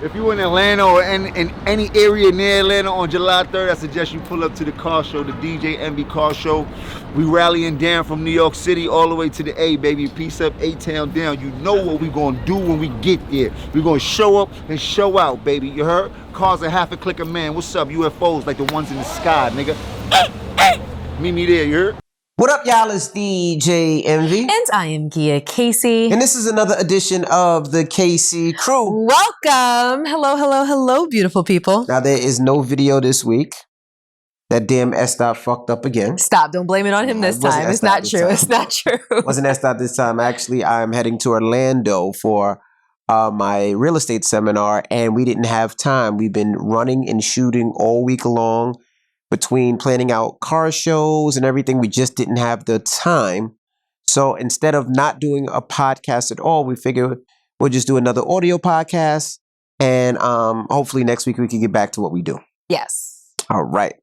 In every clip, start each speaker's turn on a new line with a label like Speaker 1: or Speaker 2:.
Speaker 1: If you're in Atlanta or in any area near Atlanta on July 3rd, I suggest you pull up to the car show, the DJ Envy Car Show. We rallying down from New York City all the way to the A, baby. Peace up, A-Town down. You know what we gonna do when we get there. We gonna show up and show out, baby. You heard? Cars a half a click a man. What's up, UFOs like the ones in the sky, nigga? Meet me there, you heard?
Speaker 2: What up, y'all? It's DJ Envy.
Speaker 3: And I am Gia Casey.
Speaker 2: And this is another edition of the KC Crew.
Speaker 3: Welcome. Hello, hello, hello, beautiful people.
Speaker 2: Now, there is no video this week. That damn S-Dot fucked up again.
Speaker 3: Stop. Don't blame it on him this time. It's not true. It's not true.
Speaker 2: Wasn't S-Dot this time. Actually, I'm heading to Orlando for my real estate seminar, and we didn't have time. We've been running and shooting all week long. Between planning out car shows and everything, we just didn't have the time. So instead of not doing a podcast at all, we figured we'll just do another audio podcast. And hopefully next week we can get back to what we do.
Speaker 3: Yes.
Speaker 2: All right.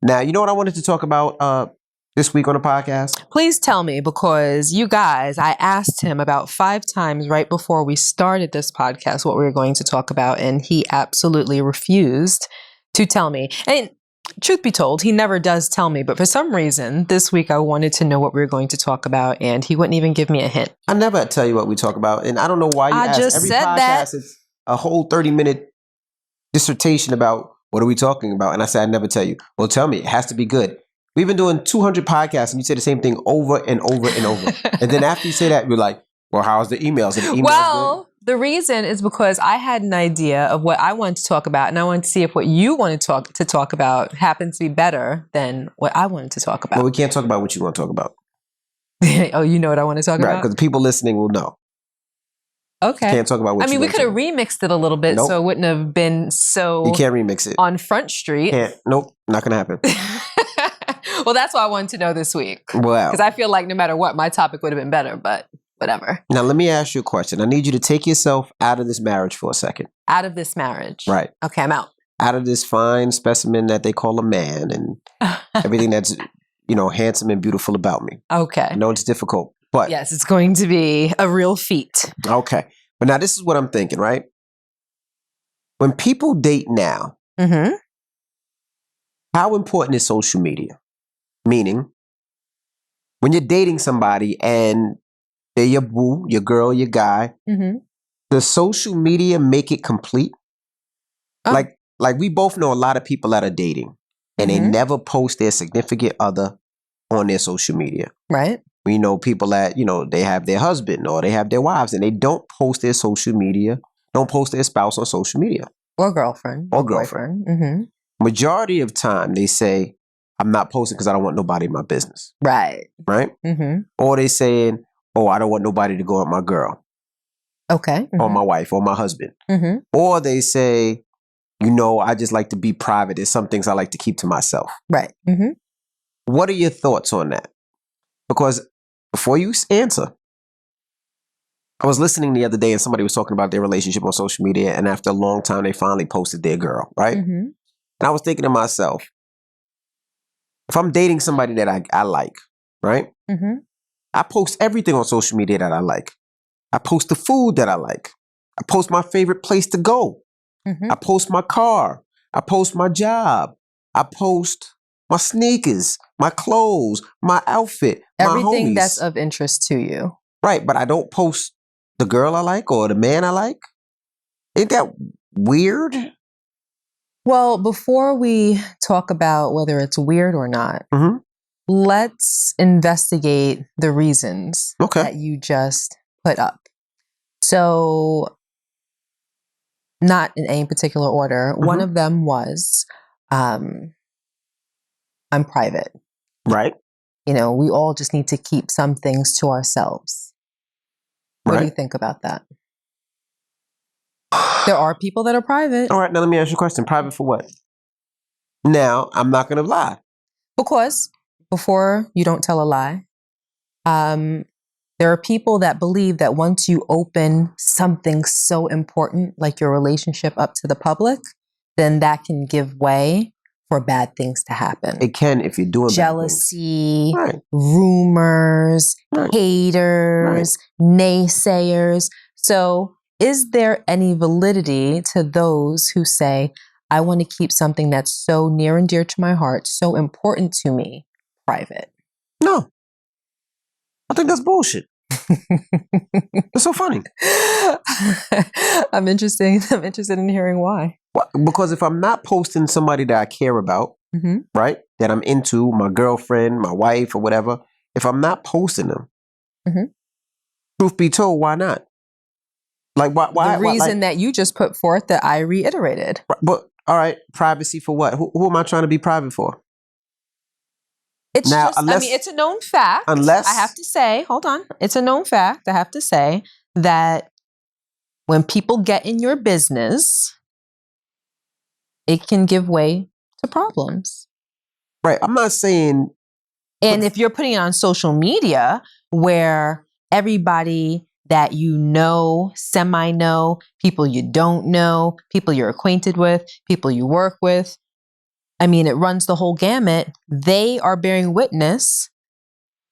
Speaker 2: Now, you know what I wanted to talk about this week on the podcast?
Speaker 3: Please tell me, because you guys, I asked him about 5 times right before we started this podcast what we were going to talk about, and he absolutely refused to tell me. And truth be told, he never does tell me, but for some reason, this week I wanted to know what we were going to talk about, and he wouldn't even give me a hint.
Speaker 2: I never tell you what we talk about, and I don't know why you ask.
Speaker 3: Just
Speaker 2: Every
Speaker 3: said
Speaker 2: podcast,
Speaker 3: that.
Speaker 2: It's a whole 30-minute dissertation about what are we talking about, and I said I never tell you. Well, tell me. It has to be good. We've been doing 200 podcasts, and you say the same thing over and over and over, and then after you say that, you're like, well, how's the emails? Are the emails good?
Speaker 3: The reason is because I had an idea of what I wanted to talk about, and I wanted to see if what you wanted to talk about happened to be better than what I wanted to talk about.
Speaker 2: Well, we can't talk about what you want to talk about.
Speaker 3: Oh, you know what I want to talk
Speaker 2: Right,
Speaker 3: about?
Speaker 2: because the people listening will know.
Speaker 3: Okay.
Speaker 2: Can't talk about what
Speaker 3: we could have remixed it a little bit,
Speaker 2: Nope.
Speaker 3: so it wouldn't have been so...
Speaker 2: You can't remix it.
Speaker 3: On Front Street.
Speaker 2: Can't. Nope, not going to happen.
Speaker 3: Well, that's what I wanted to know this week.
Speaker 2: Wow.
Speaker 3: Because I feel like no matter what, my topic would have been better, but... whatever.
Speaker 2: Now, let me ask you a question. I need you to take yourself out of this marriage for a second.
Speaker 3: Out of this marriage.
Speaker 2: Right.
Speaker 3: Okay, I'm out.
Speaker 2: Out of this fine specimen that they call a man and everything that's, handsome and beautiful about me.
Speaker 3: Okay.
Speaker 2: I know it's difficult, but...
Speaker 3: Yes, it's going to be a real feat.
Speaker 2: Okay. But now this is what I'm thinking, right? When people date now,
Speaker 3: Mm-hmm.
Speaker 2: how important is social media? Meaning, when you're dating somebody and they're your boo, your girl, your guy,
Speaker 3: Mm-hmm.
Speaker 2: does social media make it complete?
Speaker 3: Oh.
Speaker 2: Like we both know a lot of people that are dating and they
Speaker 3: Mhm.
Speaker 2: never post their significant other on their social media.
Speaker 3: Right?
Speaker 2: We know people that, they have their husband or they have their wives and they don't post their social media, don't post their spouse on social media.
Speaker 3: Or girlfriend.
Speaker 2: Or girlfriend.
Speaker 3: Mm-hmm.
Speaker 2: Majority of time they say, I'm not posting because I don't want nobody in my business.
Speaker 3: Right.
Speaker 2: Right?
Speaker 3: Mm-hmm.
Speaker 2: Or they saying, oh, I don't want nobody to go at my girl
Speaker 3: Okay.
Speaker 2: or my wife or my husband.
Speaker 3: Mm-hmm.
Speaker 2: Or they say, I just like to be private. There's some things I like to keep to myself.
Speaker 3: Right. Mm-hmm.
Speaker 2: What are your thoughts on that? Because before you answer, I was listening the other day and somebody was talking about their relationship on social media, and after a long time, they finally posted their girl, right?
Speaker 3: Mm-hmm.
Speaker 2: And I was thinking to myself, if I'm dating somebody that I like, right?
Speaker 3: Mm-hmm.
Speaker 2: I post everything on social media that I like. I post the food that I like. I post my favorite place to go.
Speaker 3: Mm-hmm.
Speaker 2: I post my car. I post my job. I post my sneakers, my clothes, my outfit,
Speaker 3: Everything
Speaker 2: my homies.
Speaker 3: that's of interest to you.
Speaker 2: Right, but I don't post the girl I like or the man I like. Ain't that weird?
Speaker 3: Well, before we talk about whether it's weird or not,
Speaker 2: Mm-hmm.
Speaker 3: let's investigate the reasons
Speaker 2: Okay.
Speaker 3: that you just put up. So, not in any particular order. One of them was, I'm private.
Speaker 2: Right.
Speaker 3: We all just need to keep some things to ourselves. What do you think about that? There are people that are private.
Speaker 2: All right, now let me ask you a question. Private for what? Now, I'm not going to lie.
Speaker 3: Because, before you don't tell a lie, there are people that believe that once you open something so important, like your relationship, up to the public, then that can give way for bad things to happen.
Speaker 2: It can if you're doing
Speaker 3: Jealousy,
Speaker 2: bad things. Right.
Speaker 3: rumors,
Speaker 2: Right.
Speaker 3: haters, naysayers. So is there any validity to those who say, I want to keep something that's so near and dear to my heart, so important to me, private?
Speaker 2: No. I think that's bullshit. It's so funny.
Speaker 3: I'm interested in hearing why.
Speaker 2: Well, because if I'm not posting somebody that I care about, right, that I'm into, my girlfriend, my wife, or whatever, if I'm not posting them, truth be told, why not? Like, why?
Speaker 3: The reason that you just put forth that I reiterated.
Speaker 2: But all right, privacy for what? Who am I trying to be private for?
Speaker 3: It's
Speaker 2: now,
Speaker 3: just, I mean, it's a known fact.
Speaker 2: Unless
Speaker 3: I have to say, hold on. It's a known fact. I have to say that when people get in your business, it can give way to problems.
Speaker 2: Right. I'm not saying.
Speaker 3: And if you're putting it on social media where everybody that you know, semi-know, people you don't know, people you're acquainted with, people you work with, I mean, it runs the whole gamut. They are bearing witness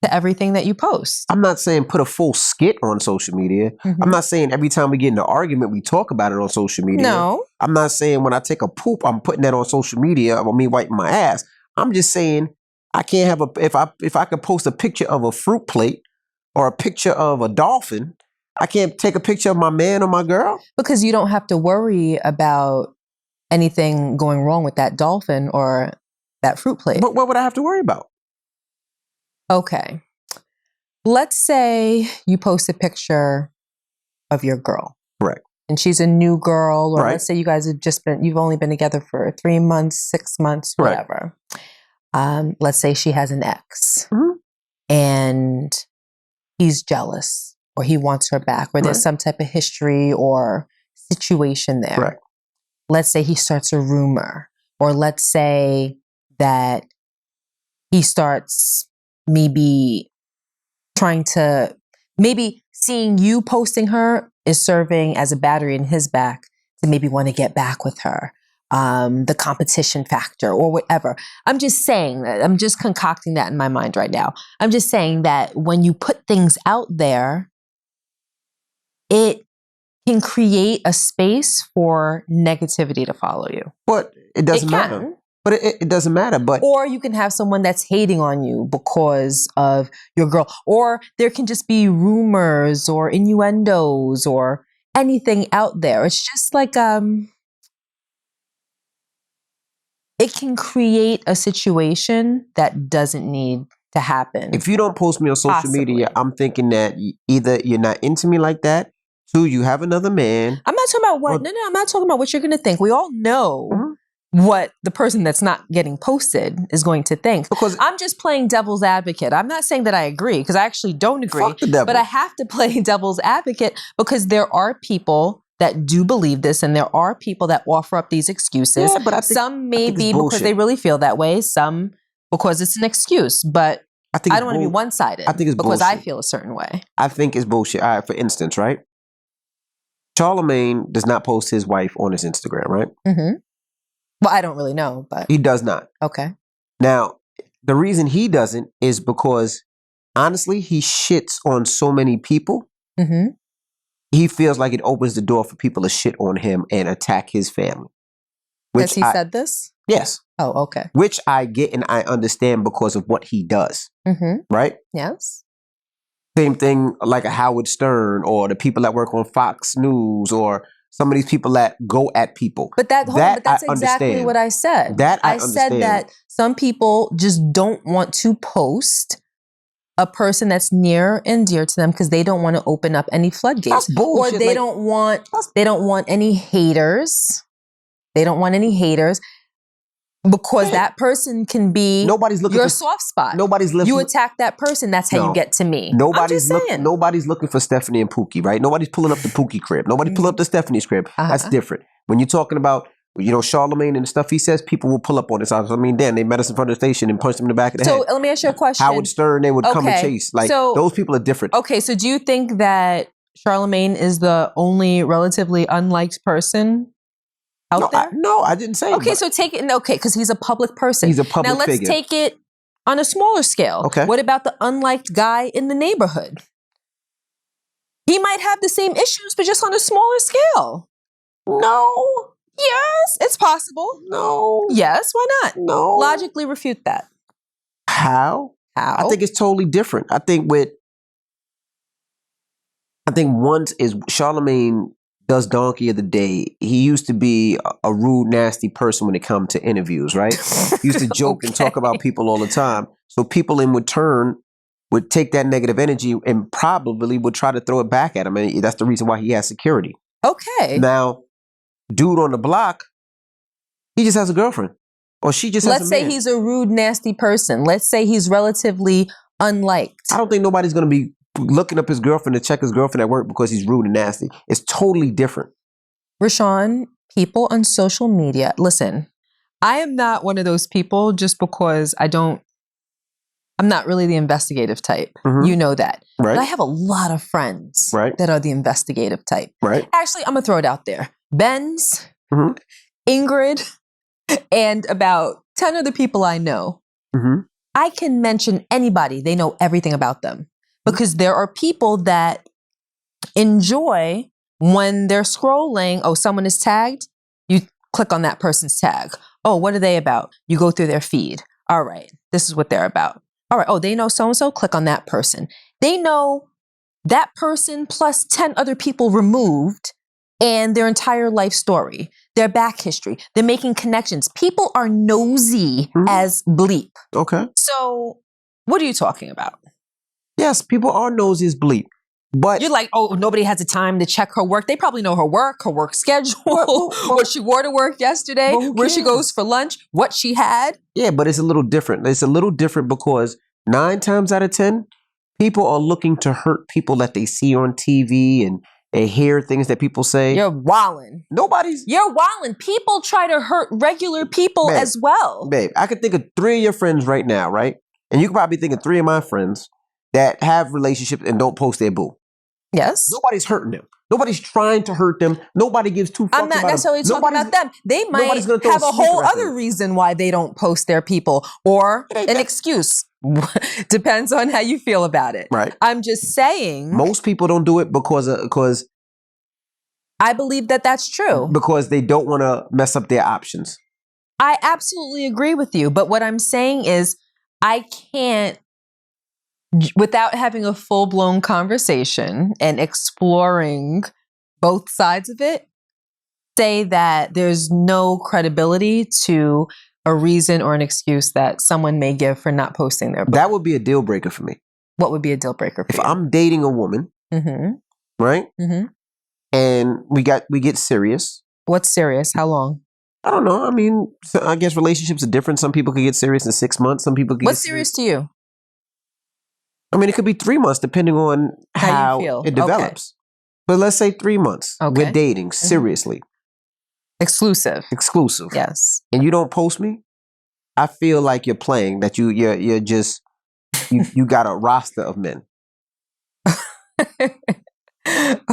Speaker 3: to everything that you post.
Speaker 2: I'm not saying put a full skit on social media. I'm not saying every time we get in an argument, we talk about it on social media.
Speaker 3: No.
Speaker 2: I'm not saying when I take a poop, I'm putting that on social media or me wiping my ass. I'm just saying I can't have if I could post a picture of a fruit plate or a picture of a dolphin, I can't take a picture of my man or my girl.
Speaker 3: Because you don't have to worry about anything going wrong with that dolphin or that fruit plate.
Speaker 2: But what would I have to worry about?
Speaker 3: Okay. Let's say you post a picture of your girl.
Speaker 2: Right.
Speaker 3: And she's a new girl, or
Speaker 2: right.
Speaker 3: let's say you guys have you've only been together for 3 months, 6 months, whatever. Right. Let's say she has an ex and he's jealous or he wants her back or there's some type of history or situation there.
Speaker 2: Right.
Speaker 3: Let's say he starts a rumor, or let's say that he starts maybe seeing you posting her is serving as a battery in his back to maybe want to get back with her. The competition factor or whatever. I'm just saying that, I'm just concocting that in my mind right now. I'm just saying that when you put things out there, it can create a space for negativity to follow you.
Speaker 2: But it doesn't matter. But it doesn't matter. But
Speaker 3: or you can have someone that's hating on you because of your girl. Or there can just be rumors or innuendos or anything out there. It's just like it can create a situation that doesn't need to happen.
Speaker 2: If you don't post me on social media, I'm thinking that either you're not into me like that, 2, you have another man.
Speaker 3: I'm not talking about what. No, I'm not talking about what you're going to think. We all know what the person that's not getting posted is going to think. Because I'm just playing devil's advocate. I'm not saying that I agree, because I actually don't agree.
Speaker 2: Fuck the devil.
Speaker 3: But I have to play devil's advocate because there are people that do believe this, and there are people that offer up these excuses.
Speaker 2: Yeah, but I think,
Speaker 3: some may be because they really feel that way, some because it's an excuse. But I don't want to be one-sided.
Speaker 2: I think it's
Speaker 3: because
Speaker 2: bullshit.
Speaker 3: I feel a certain way.
Speaker 2: I think it's bullshit. All right, for instance, right? Charlemagne does not post his wife on his Instagram, right?
Speaker 3: Well, I don't really know, but
Speaker 2: he does not.
Speaker 3: Okay.
Speaker 2: Now, the reason he doesn't is because, honestly, he shits on so many people. He feels like it opens the door for people to shit on him and attack his family.
Speaker 3: Has he said this?
Speaker 2: Yes.
Speaker 3: Oh, okay.
Speaker 2: Which I get and I understand because of what he does. Right?
Speaker 3: Yes.
Speaker 2: Same thing like a Howard Stern or the people that work on Fox News or some of these people that go at people.
Speaker 3: But that's exactly what I said. I said that some people just don't want to post a person that's near and dear to them because they don't want to open up any floodgates.
Speaker 2: That's bullshit.
Speaker 3: Or they don't want any haters. They don't want any haters. Because that person can be your soft spot. You attack that person, that's how you get to me.
Speaker 2: Nobody's looking for Stephanie and Pookie, right? Nobody's pulling up the Pookie crib. Nobody's pulling up the Stephanie's crib. That's different. When you're talking about, Charlemagne and the stuff he says, people will pull up on this. I mean, damn, they met us in front of the station and punched him in the back of the head.
Speaker 3: So let me ask you a question.
Speaker 2: Howard Stern, they would come and chase. Those people are different.
Speaker 3: Okay, so do you think that Charlemagne is the only relatively unliked person out there?
Speaker 2: No, I didn't say.
Speaker 3: Okay, so take it. Okay, because he's a public person.
Speaker 2: He's a public
Speaker 3: figure. Now let's take it on a smaller scale.
Speaker 2: Okay.
Speaker 3: What about the unliked guy in the neighborhood? He might have the same issues, but just on a smaller scale.
Speaker 2: No.
Speaker 3: Yes, it's possible.
Speaker 2: No.
Speaker 3: Yes, why not?
Speaker 2: No.
Speaker 3: Logically refute that.
Speaker 2: How?
Speaker 3: How?
Speaker 2: I think it's totally different. I think once is Charlemagne does Donkey of the Day. He used to be a rude, nasty person when it comes to interviews, right? He used to joke and talk about people all the time. So people in return would take that negative energy and probably would try to throw it back at him. And that's the reason why he has security.
Speaker 3: Okay.
Speaker 2: Now, dude on the block, he just has a girlfriend. Or she just has
Speaker 3: Let's
Speaker 2: a
Speaker 3: say
Speaker 2: man.
Speaker 3: he's a rude, nasty person. Let's say he's relatively unliked.
Speaker 2: I don't think nobody's going to be looking up his girlfriend to check his girlfriend at work because he's rude and nasty. It's totally different.
Speaker 3: Rashawn, people on social media, listen, I am not one of those people just because I'm not really the investigative type.
Speaker 2: Mhm.
Speaker 3: You know that.
Speaker 2: Right.
Speaker 3: But I have a lot of friends
Speaker 2: Right.
Speaker 3: that are the investigative type.
Speaker 2: Right.
Speaker 3: Actually, I'm going to throw it out there. Ben's,
Speaker 2: Mhm.
Speaker 3: Ingrid, and about 10 other people I know.
Speaker 2: Mhm.
Speaker 3: I can mention anybody. They know everything about them. Because there are people that enjoy when they're scrolling, oh, someone is tagged, you click on that person's tag. Oh, what are they about? You go through their feed. All right, this is what they're about. All right, oh, they know so-and-so, click on that person. They know that person plus 10 other people removed and their entire life story, their back history. They're making connections. People are nosy as bleep.
Speaker 2: Okay.
Speaker 3: So what are you talking about?
Speaker 2: Yes, people are nosy as bleep. But
Speaker 3: You're like, oh, nobody has the time to check her work. They probably know her work schedule, what she wore to work yesterday, where she goes for lunch, what she had.
Speaker 2: Yeah, but it's a little different. It's a little different because 9 times out of 10, people are looking to hurt people that they see on TV and they hear things that people say.
Speaker 3: You're wildin'. You're wildin'. People try to hurt regular people as well.
Speaker 2: Babe, I could think of 3 of your friends right now, right? And you could probably think of 3 of my friends that have relationships and don't post their boo.
Speaker 3: Yes.
Speaker 2: Nobody's hurting them. Nobody's trying to hurt them. Nobody gives 2 fucks about them.
Speaker 3: I'm not necessarily talking about them. They might have a whole other reason why they don't post their people or an excuse. Depends on how you feel about it.
Speaker 2: Right.
Speaker 3: I'm just saying.
Speaker 2: Most people don't do it because
Speaker 3: I believe that that's true.
Speaker 2: Because they don't want to mess up their options.
Speaker 3: I absolutely agree with you. But what I'm saying is I can't, without having a full-blown conversation and exploring both sides of it, say that there's no credibility to a reason or an excuse that someone may give for not posting their book.
Speaker 2: That would be a deal breaker for me.
Speaker 3: What would be a deal breaker for you?
Speaker 2: If I'm dating a woman, right? And we get serious.
Speaker 3: What's serious? How long?
Speaker 2: I don't know. I mean, I guess relationships are different. Some people could get serious in 6 months. Some people could
Speaker 3: What's serious to you?
Speaker 2: I mean, it could be 3 months depending on how
Speaker 3: you feel.
Speaker 2: it develops. But let's say 3 months.
Speaker 3: Okay.
Speaker 2: We're dating seriously.
Speaker 3: Exclusive.
Speaker 2: Yes. And you don't post me, I feel like you're playing, that you're just you got a roster of men.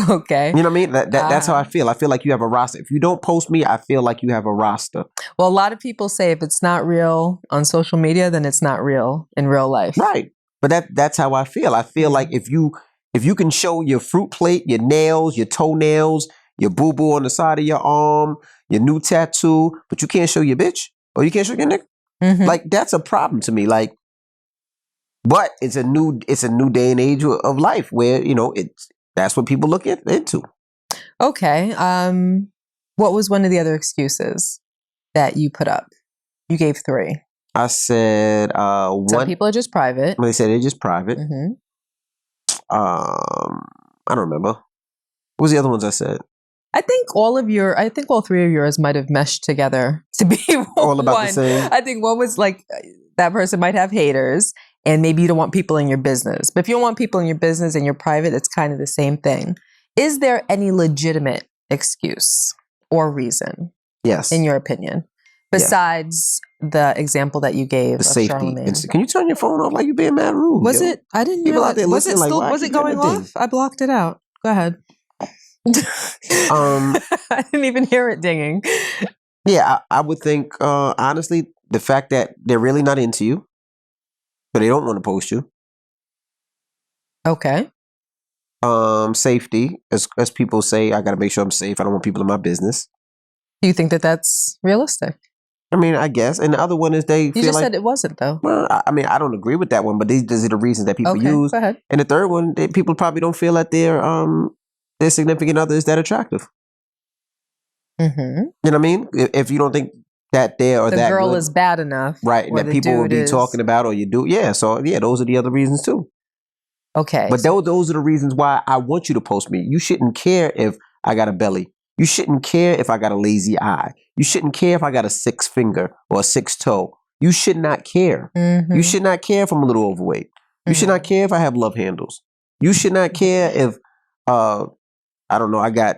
Speaker 3: Okay.
Speaker 2: You know what I mean? That's how I feel. I feel like you have a roster. If you don't post me, I feel like you have a roster.
Speaker 3: Well, a lot of people say if it's not real on social media, then it's not real in real life.
Speaker 2: Right. But that's how I feel. I feel like if you can show your fruit plate, your nails, your toenails, your boo-boo on the side of your arm, your new tattoo, but you can't show your bitch or you can't show your nigga, like that's a problem to me. Like, but it's a new day and age of life where, you know, that's what people look into.
Speaker 3: Okay. What was one of the other excuses that you put up? You gave 3.
Speaker 2: I said
Speaker 3: Some people are just private.
Speaker 2: They said they're just private. I don't remember. What was the other ones I said?
Speaker 3: I think all 3 of yours might have meshed together to be
Speaker 2: all about
Speaker 3: one.
Speaker 2: the same.
Speaker 3: I think one was like that person might have haters and maybe you don't want people in your business. But if you don't want people in your business and you're private, it's kind of the same thing. Is there any legitimate excuse or reason?
Speaker 2: Yes.
Speaker 3: In your opinion? Besides the example that you gave
Speaker 2: the
Speaker 3: of
Speaker 2: safety.
Speaker 3: Charlemagne.
Speaker 2: Can you turn your phone off like you're being mad rude?
Speaker 3: Was it? I didn't
Speaker 2: People
Speaker 3: realize.
Speaker 2: out there
Speaker 3: Was it
Speaker 2: listening
Speaker 3: still?
Speaker 2: like,
Speaker 3: Was it going off? I blocked it out. Go ahead. I didn't even hear it dinging.
Speaker 2: Yeah, I would think honestly, the fact that they're really not into you, but they don't want to post you.
Speaker 3: Okay.
Speaker 2: Safety, as people say, I got to make sure I'm safe. I don't want people in my business.
Speaker 3: Do you think that that's realistic?
Speaker 2: I mean, I guess. And the other one is they
Speaker 3: You
Speaker 2: feel
Speaker 3: just
Speaker 2: like,
Speaker 3: said it wasn't, though.
Speaker 2: well, I mean, I don't agree with that one, but these are the reasons that people
Speaker 3: Okay,
Speaker 2: use.
Speaker 3: go ahead.
Speaker 2: And the third one, people probably don't feel that their significant other is that attractive.
Speaker 3: Mm-hmm.
Speaker 2: You know what I mean? If you don't think that they or
Speaker 3: The
Speaker 2: that
Speaker 3: girl
Speaker 2: good,
Speaker 3: is bad enough,
Speaker 2: right,
Speaker 3: or
Speaker 2: that
Speaker 3: the
Speaker 2: people will
Speaker 3: dude
Speaker 2: be
Speaker 3: is
Speaker 2: talking about, or you do, yeah. So yeah, those are the other reasons too.
Speaker 3: okay.
Speaker 2: But those are the reasons why I want you to post me. You shouldn't care if I got a belly. You shouldn't care if I got a lazy eye. You shouldn't care if I got a 6 finger or a 6 toe. You should not care.
Speaker 3: Mm-hmm.
Speaker 2: You should not care if I'm a little overweight. You should not care if I have love handles. You should not care if I don't know, I got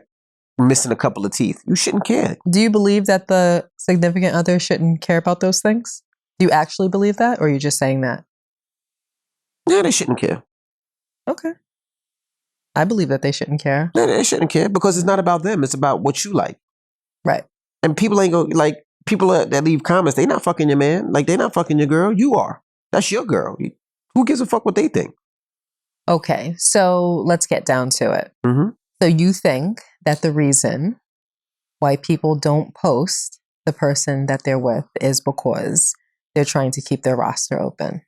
Speaker 2: missing a couple of teeth. You shouldn't care.
Speaker 3: Do you believe that the significant other shouldn't care about those things? Do you actually believe that, or are you just saying that?
Speaker 2: Yeah, they shouldn't care.
Speaker 3: Okay. I believe that they shouldn't care.
Speaker 2: Yeah, they shouldn't care because it's not about them. It's about what you like.
Speaker 3: Right.
Speaker 2: And people ain't going like people that leave comments. They not fucking your man. Like they not fucking your girl. You are. That's your girl. Who gives a fuck what they think?
Speaker 3: Okay. So let's get down to it.
Speaker 2: Mm-hmm.
Speaker 3: So you think that the reason why people don't post the person that they're with is because they're trying to keep their roster open,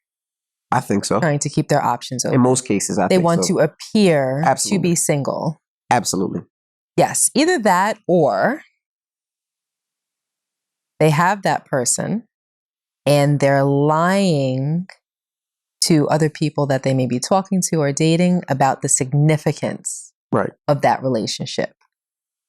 Speaker 2: I think so.
Speaker 3: trying to keep their options open.
Speaker 2: In most cases, I
Speaker 3: they
Speaker 2: think
Speaker 3: want
Speaker 2: so.
Speaker 3: to appear
Speaker 2: Absolutely.
Speaker 3: to be single.
Speaker 2: Absolutely.
Speaker 3: Yes, either that or they have that person and they're lying to other people that they may be talking to or dating about the significance
Speaker 2: Right.
Speaker 3: of that relationship.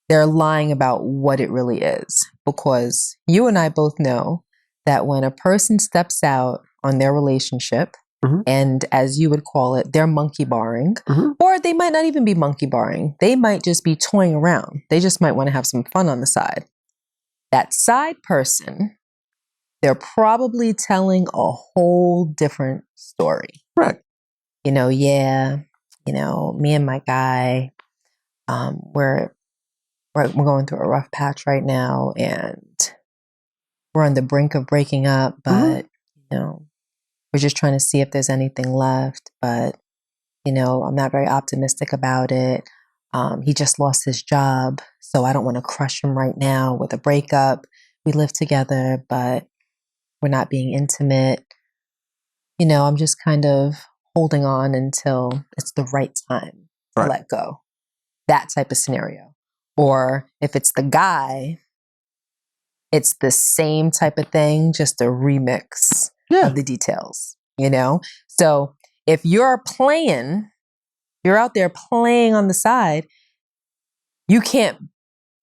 Speaker 3: They're lying about what it really is, because you and I both know that when a person steps out on their relationship,
Speaker 2: Mhm.
Speaker 3: and as you would call it, they're monkey barring,
Speaker 2: Mhm.
Speaker 3: or they might not even be monkey barring. They might just be toying around. They just might want to have some fun on the side. That side person, they're probably telling a whole different story.
Speaker 2: Right.
Speaker 3: Yeah, me and my guy, we're going through a rough patch right now, and we're on the brink of breaking up, but we're just trying to see if there's anything left. But I'm not very optimistic about it. He just lost his job, so I don't want to crush him right now with a breakup. We live together, but we're not being intimate. I'm just kind of holding on until it's the right time to
Speaker 2: Right.
Speaker 3: let go. That type of scenario. Or if it's the guy, it's the same type of thing, just a remix of the details, So if you're out there playing on the side, you can't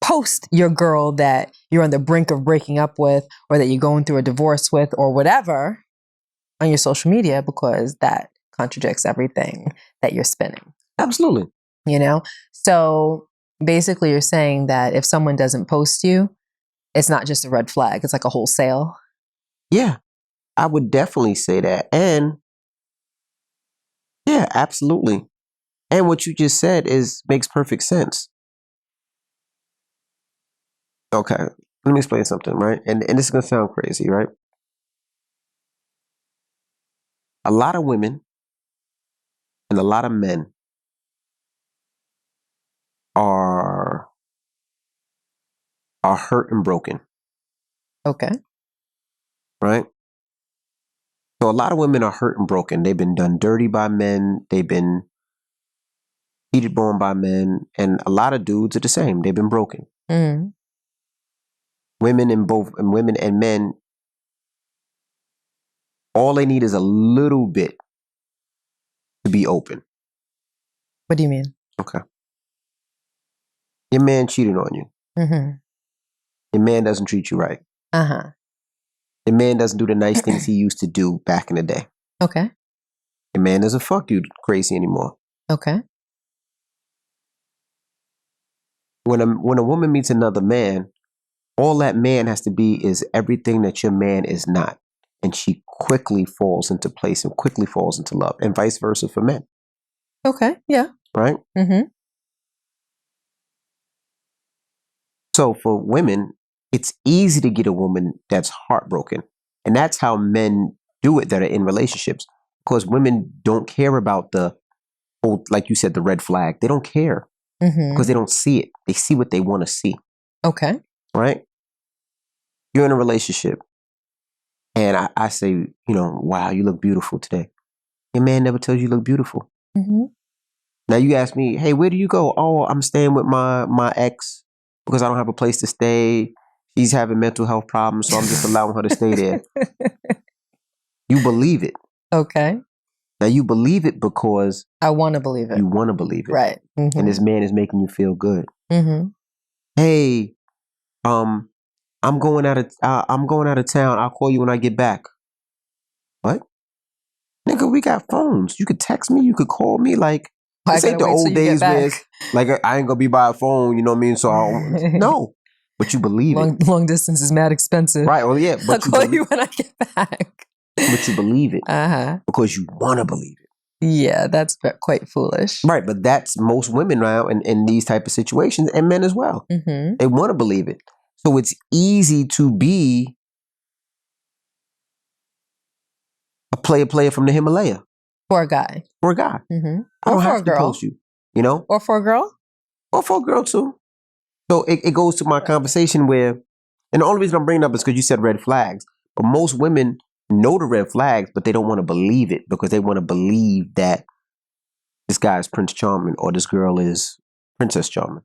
Speaker 3: post your girl that you're on the brink of breaking up with, or that you're going through a divorce with, or whatever, on your social media, because that contradicts everything that you're spinning.
Speaker 2: Absolutely.
Speaker 3: So basically you're saying that if someone doesn't post you, it's not just a red flag, it's like a wholesale.
Speaker 2: Yeah, I would definitely say that. And yeah, absolutely. And what you just said makes perfect sense. Okay, let me explain something, right? And this is going to sound crazy, right? A lot of women and a lot of men are hurt and broken,
Speaker 3: Okay.
Speaker 2: right? So a lot of women are hurt and broken. They've been done dirty by men. They've been cheated on by men. And a lot of dudes are the same. They've been broken.
Speaker 3: Mm-hmm.
Speaker 2: Women and men, all they need is a little bit to be open.
Speaker 3: What do you mean?
Speaker 2: Okay. Your man cheated on you.
Speaker 3: Mm-hmm.
Speaker 2: Your man doesn't treat you right.
Speaker 3: Uh-huh.
Speaker 2: Your man doesn't do the nice things he used to do back in the day.
Speaker 3: Okay.
Speaker 2: Your man doesn't fuck you crazy anymore.
Speaker 3: Okay.
Speaker 2: When a woman meets another man, all that man has to be is everything that your man is not. And she quickly falls into place and quickly falls into love, and vice versa for men.
Speaker 3: Okay. Yeah.
Speaker 2: Right?
Speaker 3: Mm-hmm.
Speaker 2: So for women, it's easy to get a woman that's heartbroken. And that's how men do it that are in relationships. Because women don't care about the oh, like you said, the red flag. They don't care because they don't see it. They see what they want to see.
Speaker 3: Okay.
Speaker 2: Right? You're in a relationship. And I say, you know, wow, you look beautiful today. Your man never tells you look beautiful. Now you ask me, hey, where do you go? Oh, I'm staying with my ex because I don't have a place to stay. She's having mental health problems, so I'm just allowing her to stay there. You believe it.
Speaker 3: Okay.
Speaker 2: Now you believe it because
Speaker 3: I want to believe it.
Speaker 2: you want to believe it.
Speaker 3: Right.
Speaker 2: And this man is making you feel good.
Speaker 3: Mm-hmm.
Speaker 2: Hey, I'm going out of town. I'll call you when I get back. What? Nigga, we got phones. You could text me. You could call me. Like, this ain't the old days where it's, like, I ain't gonna be by a phone. You know what I mean? So no, but you believe it.
Speaker 3: Long distance is mad expensive.
Speaker 2: Right. Well, yeah.
Speaker 3: I'll call you when I get back.
Speaker 2: But you believe it because you want to believe it.
Speaker 3: Yeah, that's quite foolish.
Speaker 2: Right. But that's most women now in these type of situations, and men as well. They want to believe it. So it's easy to be a player from the Himalaya.
Speaker 3: For a guy.
Speaker 2: For a guy. I don't have to post you, you know?
Speaker 3: Or for a girl?
Speaker 2: Or for a girl too. So it goes to my conversation where, and the only reason I'm bringing it up is because you said red flags. But most women know the red flags, but they don't want to believe it because they want to believe that this guy is Prince Charming or this girl is Princess Charming.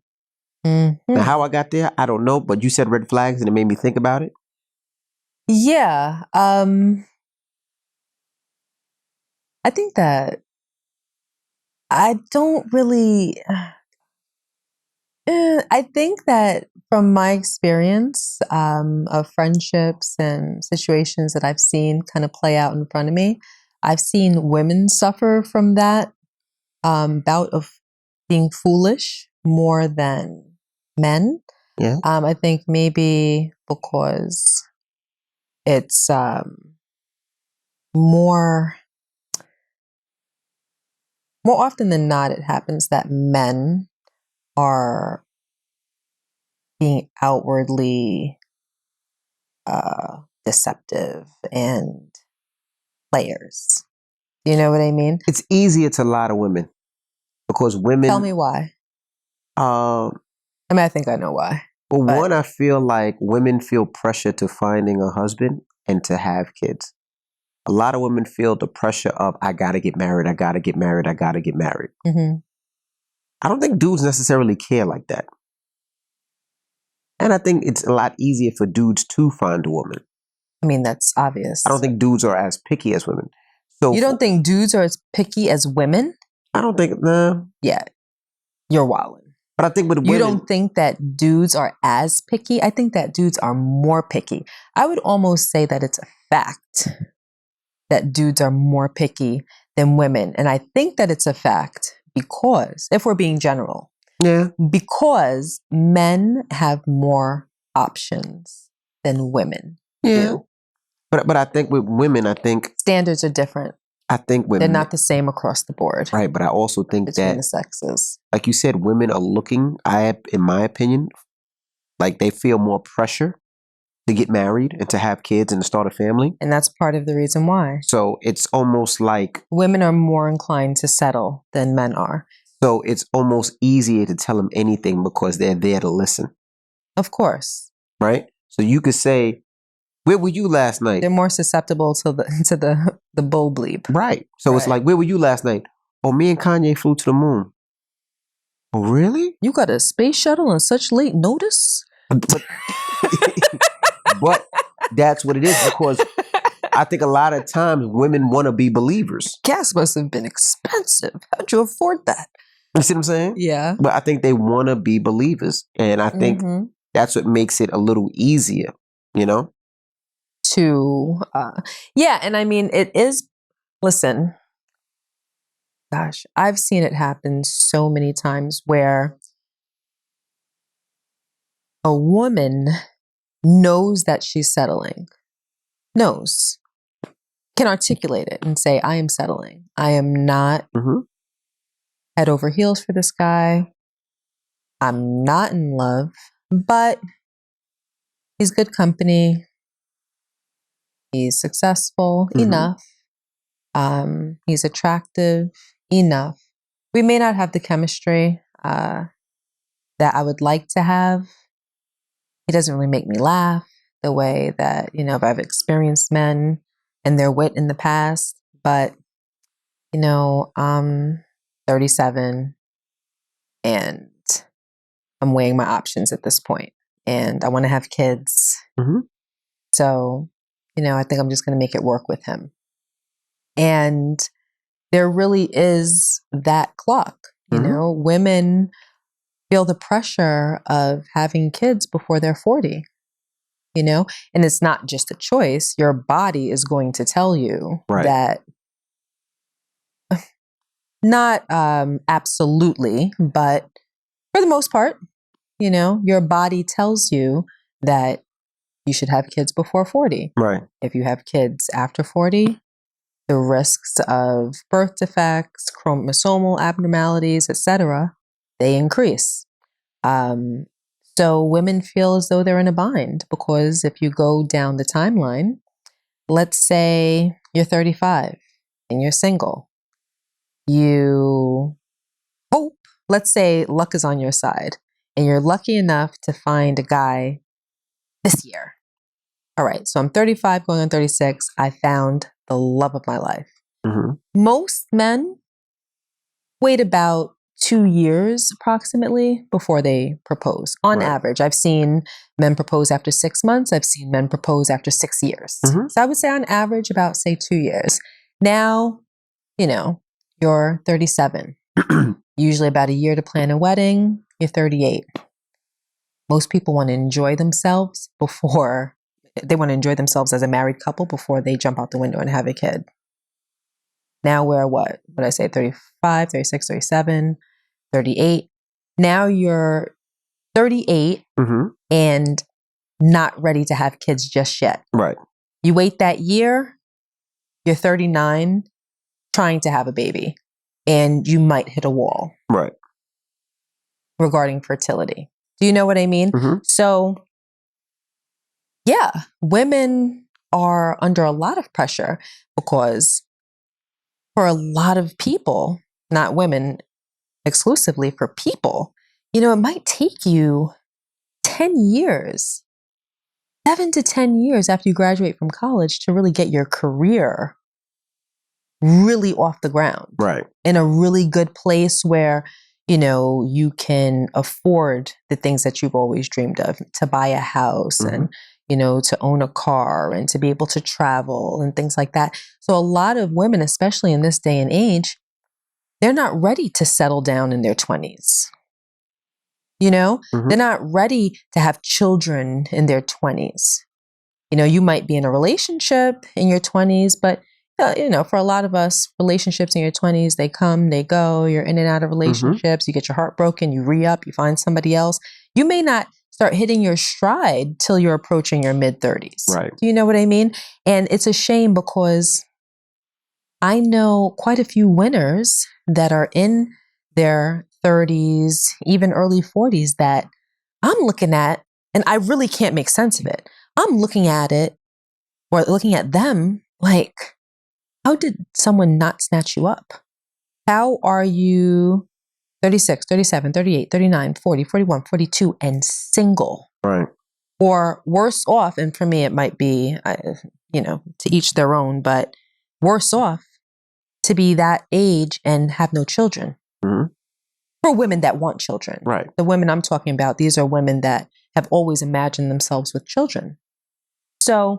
Speaker 2: Now, how I got there, I don't know, but you said red flags and it made me think about it.
Speaker 3: Yeah. I think that I don't really... I think that from my experience of friendships and situations that I've seen kind of play out in front of me, I've seen women suffer from that bout of being foolish more than men.
Speaker 2: Yeah.
Speaker 3: I think maybe because it's more often than not, it happens that men are being outwardly deceptive and players. You know what I mean?
Speaker 2: It's easier to lie to women because women...
Speaker 3: Tell me why. I mean, I think I know why.
Speaker 2: Well, one, I feel like women feel pressure to finding a husband and to have kids. A lot of women feel the pressure of, I got to get married, I got to get married, I got to get married. I don't think dudes necessarily care like that. And I think it's a lot easier for dudes to find a woman.
Speaker 3: I mean, that's obvious.
Speaker 2: I don't think dudes are as picky as women. So
Speaker 3: you don't think dudes are as picky as women?
Speaker 2: I don't think, nah.
Speaker 3: Yeah, you're wilding.
Speaker 2: But I think with women...
Speaker 3: You don't think that dudes are as picky? I think that dudes are more picky. I would almost say that it's a fact that dudes are more picky than women. And I think that it's a fact because, if we're being general, because men have more options than women do.
Speaker 2: But I think with women, I think...
Speaker 3: standards are different.
Speaker 2: I think
Speaker 3: they're not the same across the board.
Speaker 2: Right, but I also think
Speaker 3: between the sexes.
Speaker 2: Like you said, women are looking, in my opinion, like they feel more pressure to get married and to have kids and to start a family.
Speaker 3: And that's part of the reason why.
Speaker 2: So it's almost like...
Speaker 3: women are more inclined to settle than men are.
Speaker 2: So it's almost easier to tell them anything because they're there to listen.
Speaker 3: Of course.
Speaker 2: Right? So you could say, where were you last night?
Speaker 3: They're more susceptible to the bull bleep.
Speaker 2: Right. So it's like, where were you last night? Oh, me and Kanye flew to the moon. Oh, really?
Speaker 3: You got a space shuttle on such late notice?
Speaker 2: But that's what it is because I think a lot of times women want to be believers.
Speaker 3: Gas must have been expensive. How'd you afford that?
Speaker 2: You see what I'm saying?
Speaker 3: Yeah.
Speaker 2: But I think they want to be believers. And I think that's what makes it a little easier, you know?
Speaker 3: Yeah, and I mean, it is, listen, gosh, I've seen it happen so many times where a woman knows that she's settling, can articulate it and say, I am settling. I am not head over heels for this guy. I'm not in love, but he's good company. He's successful enough. He's attractive enough We may not have the chemistry that I would like to have. He doesn't really make me laugh the way that, I've experienced men and their wit in the past. But, I'm 37 and I'm weighing my options at this point. And I want to have kids.
Speaker 2: Mhm.
Speaker 3: So, I think I'm just going to make it work with him. And there really is that clock. Women feel the pressure of having kids before they're 40, and it's not just a choice. Your body is going to tell you
Speaker 2: Right.
Speaker 3: that, not absolutely, but for the most part, your body tells you that you should have kids before 40.
Speaker 2: Right.
Speaker 3: If you have kids after 40, the risks of birth defects, chromosomal abnormalities, etc., they increase. So women feel as though they're in a bind because if you go down the timeline, let's say you're 35 and you're single. You hope, let's say luck is on your side and you're lucky enough to find a guy this year. All right, so I'm 35 going on 36. I found the love of my life.
Speaker 2: Mhm.
Speaker 3: Most men wait about 2 years approximately before they propose. On
Speaker 2: Right.
Speaker 3: average, I've seen men propose after 6 months. I've seen men propose after 6 years.
Speaker 2: Mhm.
Speaker 3: So I would say on average about, say, 2 years. Now, you're 37. Usually about a year to plan a wedding. You're 38. Most people want to enjoy themselves before, they want to enjoy themselves as a married couple before they jump out the window and have a kid. Now we're what? What did I say? 35, 36, 37, 38. Now you're 38
Speaker 2: Mhm.
Speaker 3: and not ready to have kids just yet.
Speaker 2: Right.
Speaker 3: You wait that year, you're 39, trying to have a baby, and you might hit a wall
Speaker 2: Right.
Speaker 3: regarding fertility. Do you know what I mean?
Speaker 2: Mhm.
Speaker 3: So, yeah, women are under a lot of pressure because for a lot of people, not women exclusively, for people, it might take you 10 years, 7 to 10 years after you graduate from college to really get your career really off the ground.
Speaker 2: Right.
Speaker 3: In a really good place where, you can afford the things that you've always dreamed of, to buy a house and, to own a car and to be able to travel and things like that. So a lot of women, especially in this day and age, they're not ready to settle down in their 20s.
Speaker 2: Mhm.
Speaker 3: They're not ready to have children in their 20s. You might be in a relationship in your 20s, but for a lot of us, relationships in your 20s, they come, they go. You're in and out of relationships. You get your heart broken, you re-up, you find somebody else. You may not start hitting your stride till you're approaching your mid-30s.
Speaker 2: Right.
Speaker 3: Do you know what I mean? And it's a shame because I know quite a few winners that are in their 30s, even early 40s that I'm looking at, and I really can't make sense of it. I'm looking at it or looking at them like, how did someone not snatch you up? How are you 36, 37, 38, 39, 40, 41, 42 and single?
Speaker 2: Right.
Speaker 3: Or worse off, and for me it might be, to each their own, but worse off to be that age and have no children.
Speaker 2: Mhm.
Speaker 3: For women that want children.
Speaker 2: Right.
Speaker 3: The women I'm talking about, these are women that have always imagined themselves with children. So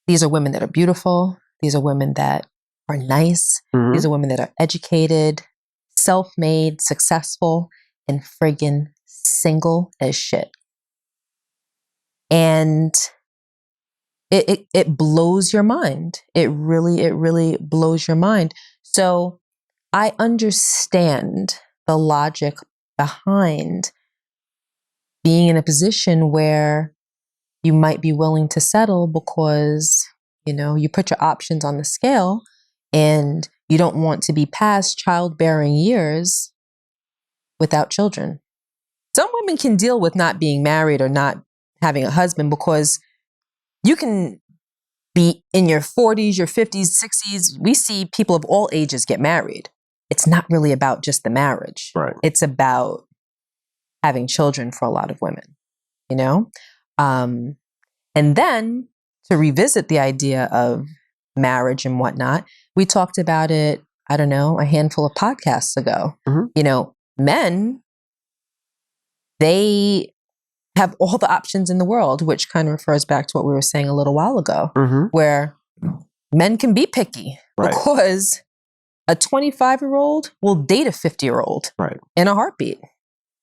Speaker 3: these are women that are beautiful. These are women that are nice.
Speaker 2: Mhm.
Speaker 3: These are women that are educated, self-made, successful, and friggin' single as shit. And it blows your mind. It really blows your mind. So I understand the logic behind being in a position where you might be willing to settle because, you put your options on the scale and you don't want to be past childbearing years without children. Some women can deal with not being married or not having a husband because you can be in your 40s, your 50s, 60s. We see people of all ages get married. it's not really about just the marriage.
Speaker 2: Right.
Speaker 3: It's about having children for a lot of women, you know? And then to revisit the idea of marriage and whatnot, we talked about it, I don't know, a handful of podcasts ago.
Speaker 2: Mhm.
Speaker 3: You know, men, they have all the options in the world, which kind of refers back to what we were saying a little while ago, where men can be picky because a 25-year-old will date a 50-year-old in a heartbeat.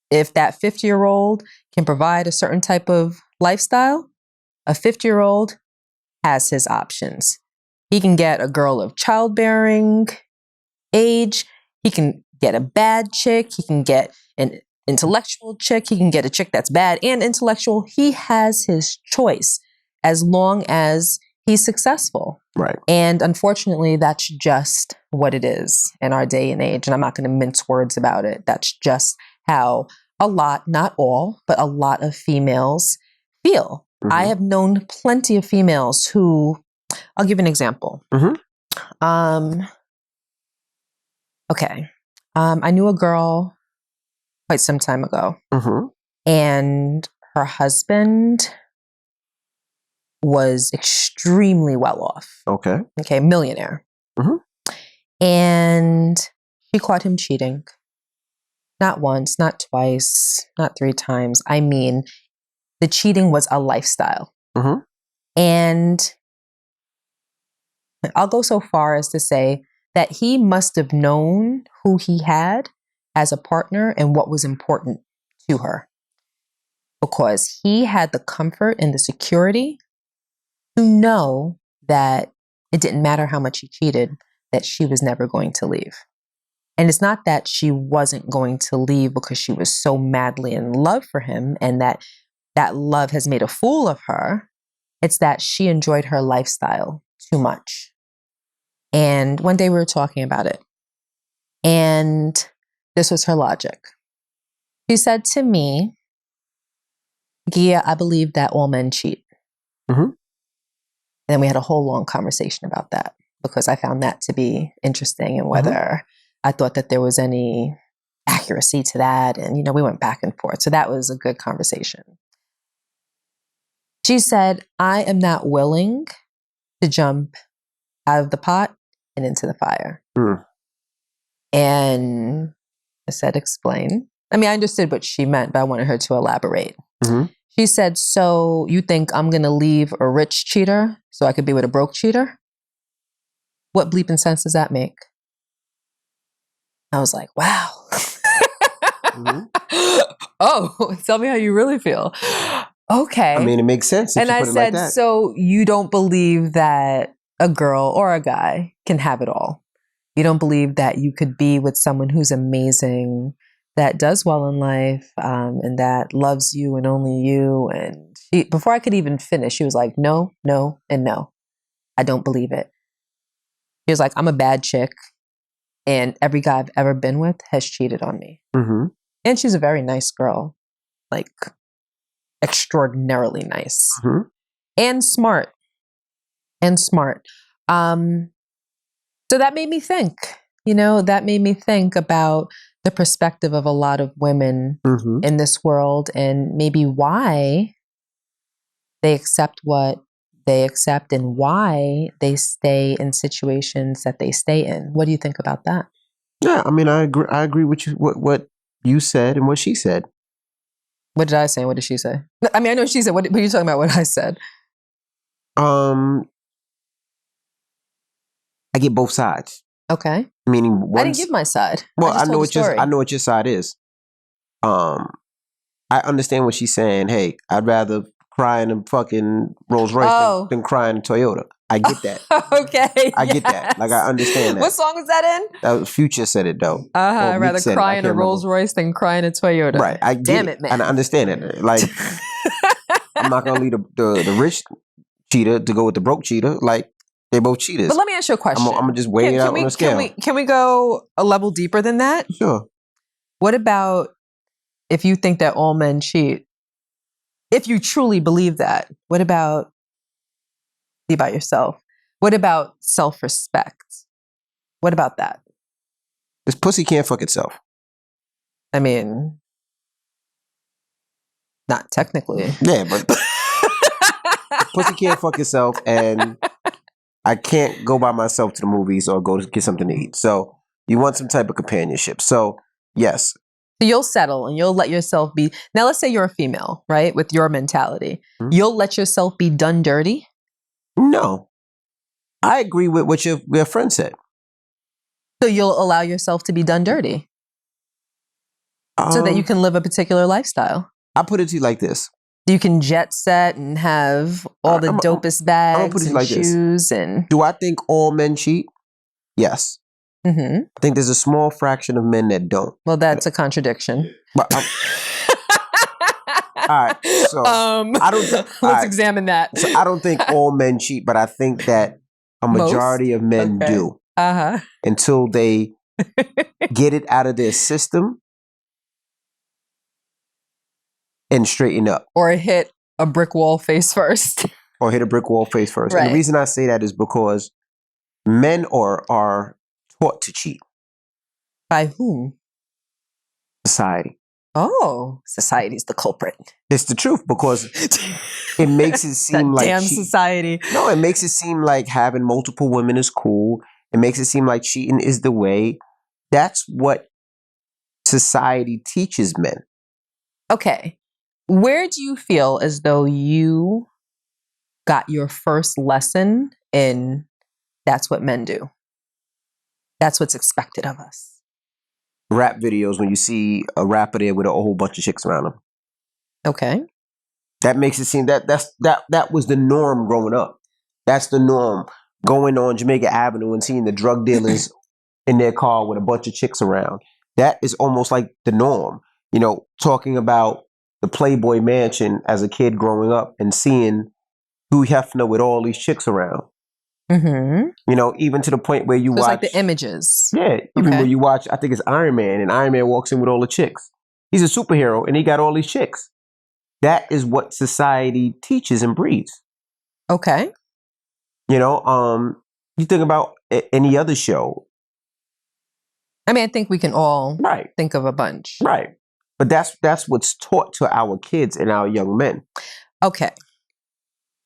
Speaker 3: If that 50-year-old can provide a certain type of lifestyle, a 50-year-old has his options. He can get a girl of childbearing age. He can get a bad chick. He can get an intellectual chick. He can get a chick that's bad and intellectual. He has his choice as long as he's successful.
Speaker 2: Right.
Speaker 3: And unfortunately, that's just what it is in our day and age. And I'm not going to mince words about it. That's just how a lot, not all, but a lot of females feel. I have known plenty of females who, I'll give an example. Okay. I knew a girl quite some time ago, and her husband was extremely well off. Okay, millionaire. And she caught him cheating. Not once, not twice, not 3 times. I mean, the cheating was a lifestyle. And I'll go so far as to say that he must have known who he had as a partner and what was important to her, because he had the comfort and the security to know that it didn't matter how much he cheated, that she was never going to leave. And it's not that she wasn't going to leave because she was so madly in love for him and that love has made a fool of her. It's that she enjoyed her lifestyle too much. And one day we were talking about it, and this was her logic. She said to me, Gia, I believe that all men cheat. And then we had a whole long conversation about that because I found that to be interesting and whether I thought that there was any accuracy to that. And, you know, we went back and forth. So that was a good conversation. She said, I am not willing to jump out of the pot and into the fire. And I said, explain. I mean, I understood what she meant, but I wanted her to elaborate. She said, so you think I'm going to leave a rich cheater so I could be with a broke cheater? What bleeping sense does that make? I was like, wow. Oh, tell me how you really feel. Okay.
Speaker 2: I mean, it makes sense. If
Speaker 3: And
Speaker 2: you
Speaker 3: I
Speaker 2: put it
Speaker 3: said,
Speaker 2: like that.
Speaker 3: so you don't believe that a girl or a guy can have it all? You don't believe that you could be with someone who's amazing, that does well in life, and that loves you and only you? And she, before I could even finish, she was like, no, no, and no. I don't believe it. She was like, I'm a bad chick, and every guy I've ever been with has cheated on me. And she's a very nice girl, like extraordinarily nice and smart. So that made me think, that made me think about the perspective of a lot of women in this world and maybe why they accept what they accept and why they stay in situations that they stay in. What do you think about that?
Speaker 2: Yeah, I mean, I agree with you. What you said and what she said.
Speaker 3: What did I say? What did she say? I mean, I know she said. What are you talking about? What I said?
Speaker 2: I get both sides.
Speaker 3: Okay.
Speaker 2: Meaning,
Speaker 3: I didn't give my side.
Speaker 2: Well, I know what your side is. I understand what she's saying. Hey, I'd rather cry in a fucking Rolls Royce than cry in a Toyota. I get that.
Speaker 3: Okay.
Speaker 2: I get that. Like, I understand that.
Speaker 3: What song is that in?
Speaker 2: That was Future said it though.
Speaker 3: I'd rather cry in a Rolls Royce than cry in a Toyota.
Speaker 2: Right. I get it, man. And I understand it. Like, I'm not gonna leave the rich cheater to go with the broke cheater. Like, they're both cheaters.
Speaker 3: But let me ask you a question.
Speaker 2: I'm gonna just weigh it out on a scale.
Speaker 3: Can we go a level deeper than that?
Speaker 2: Sure.
Speaker 3: What about if you think that all men cheat? If you truly believe that, what about be about yourself? What about self-respect? What about that?
Speaker 2: This pussy can't fuck itself.
Speaker 3: I mean, not technically.
Speaker 2: Yeah, but pussy can't fuck itself, and I can't go by myself to the movies or go to get something to eat. So you want some type of companionship. So yes.
Speaker 3: So you'll settle and you'll let yourself be. Now, let's say you're a female, right? With your mentality, you'll let yourself be done dirty.
Speaker 2: No, I agree with what your friend said.
Speaker 3: So you'll allow yourself to be done dirty so that you can live a particular lifestyle.
Speaker 2: I put it to you like this.
Speaker 3: You can jet set and have all the dopest bags and shoes. And
Speaker 2: do I think all men cheat? Yes.
Speaker 3: Mm-hmm.
Speaker 2: I think there's a small fraction of men that don't.
Speaker 3: Well, that's a contradiction.
Speaker 2: But, all right. So I don't.
Speaker 3: Let's examine that.
Speaker 2: So I don't think all men cheat, but I think that a majority of men do. Until they get it out of their system and straighten up.
Speaker 3: Or hit a brick wall face first.
Speaker 2: Or hit a brick wall face first.
Speaker 3: Right.
Speaker 2: And the reason I say that is because men are taught to cheat.
Speaker 3: By whom?
Speaker 2: Society.
Speaker 3: Oh, society's the culprit.
Speaker 2: It's the truth because it makes it seem like
Speaker 3: damn society.
Speaker 2: No, it makes it seem like having multiple women is cool. It makes it seem like cheating is the way. That's what society teaches men.
Speaker 3: Okay. Where do you feel as though you got your first lesson in that's what men do? That's what's expected of us.
Speaker 2: Rap videos when you see a rapper there with a whole bunch of chicks around him.
Speaker 3: Okay.
Speaker 2: That makes it seem that was the norm growing up. That's the norm. Going on Jamaica Avenue and seeing the drug dealers in their car with a bunch of chicks around. That is almost like the norm. You know, talking about the Playboy Mansion as a kid growing up and seeing Hugh Hefner with all these chicks around.
Speaker 3: Mm-hmm.
Speaker 2: You know, even to the point where you watch...
Speaker 3: It's like the images.
Speaker 2: Yeah, even where you watch, I think it's Iron Man, and Iron Man walks in with all the chicks. He's a superhero, and he got all these chicks. That is what society teaches and breeds.
Speaker 3: Okay.
Speaker 2: You know, you think about any other show.
Speaker 3: I mean, I think we can all think of a bunch.
Speaker 2: Right. But that's what's taught to our kids and our young men.
Speaker 3: Okay.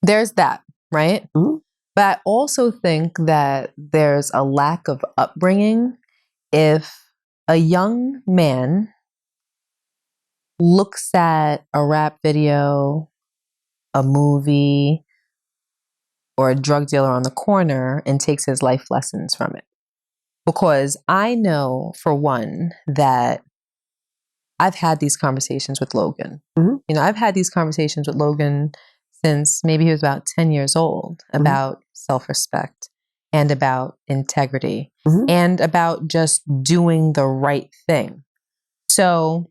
Speaker 3: There's that, right?
Speaker 2: Mm-hmm.
Speaker 3: But I also think that there's a lack of upbringing if a young man looks at a rap video, a movie, or a drug dealer on the corner and takes his life lessons from it. Because I know, for one, that I've had these conversations with Logan.
Speaker 2: Mm-hmm.
Speaker 3: You know, I've had these conversations with Logan since maybe he was about 10 years old about self-respect and about integrity and about just doing the right thing. So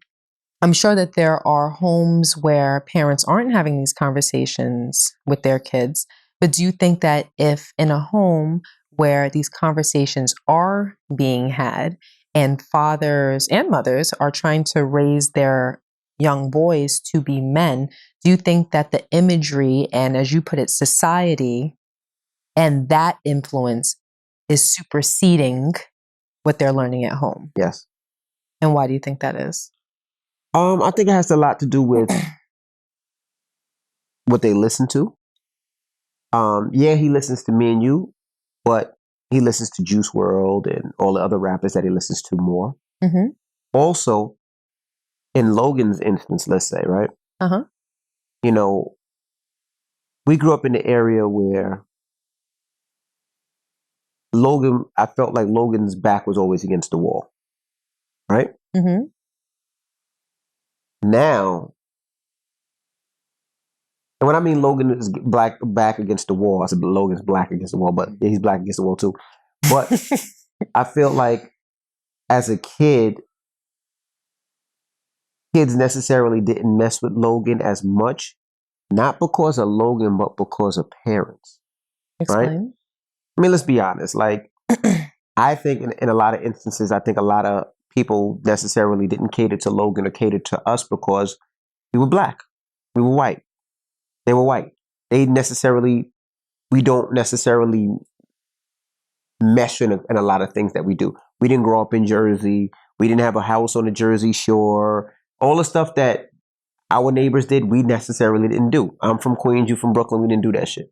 Speaker 3: I'm sure that there are homes where parents aren't having these conversations with their kids. But do you think that if in a home where these conversations are being had and fathers and mothers are trying to raise their young boys to be men, do you think that the imagery and, as you put it, society and that influence is superseding what they're learning at home?
Speaker 2: Yes.
Speaker 3: And why do you think that is?
Speaker 2: I think it has a lot to do with what they listen to. Yeah, he listens to me and you, but he listens to Juice WRLD and all the other rappers that he listens to more.
Speaker 3: Mm-hmm.
Speaker 2: Also, in Logan's instance, let's say, right? You know, we grew up in the area where Logan, I felt like Logan's back was always against the wall, right?
Speaker 3: Mm-hmm.
Speaker 2: Now, and when I mean Logan is back against the wall, I said Logan's black against the wall, but yeah, he's black against the wall too. But I feel like as a kid, kids necessarily didn't mess with Logan as much, not because of Logan, but because of parents.
Speaker 3: Explain.
Speaker 2: Right? I mean, let's be honest. Like, I think in a lot of instances, I think a lot of people necessarily didn't cater to Logan or cater to us because we were black. We were white. They were white. We don't necessarily mesh in a lot of things that we do. We didn't grow up in Jersey. We didn't have a house on the Jersey Shore. All the stuff that our neighbors did, we necessarily didn't do. I'm from Queens, you from Brooklyn, we didn't do that shit.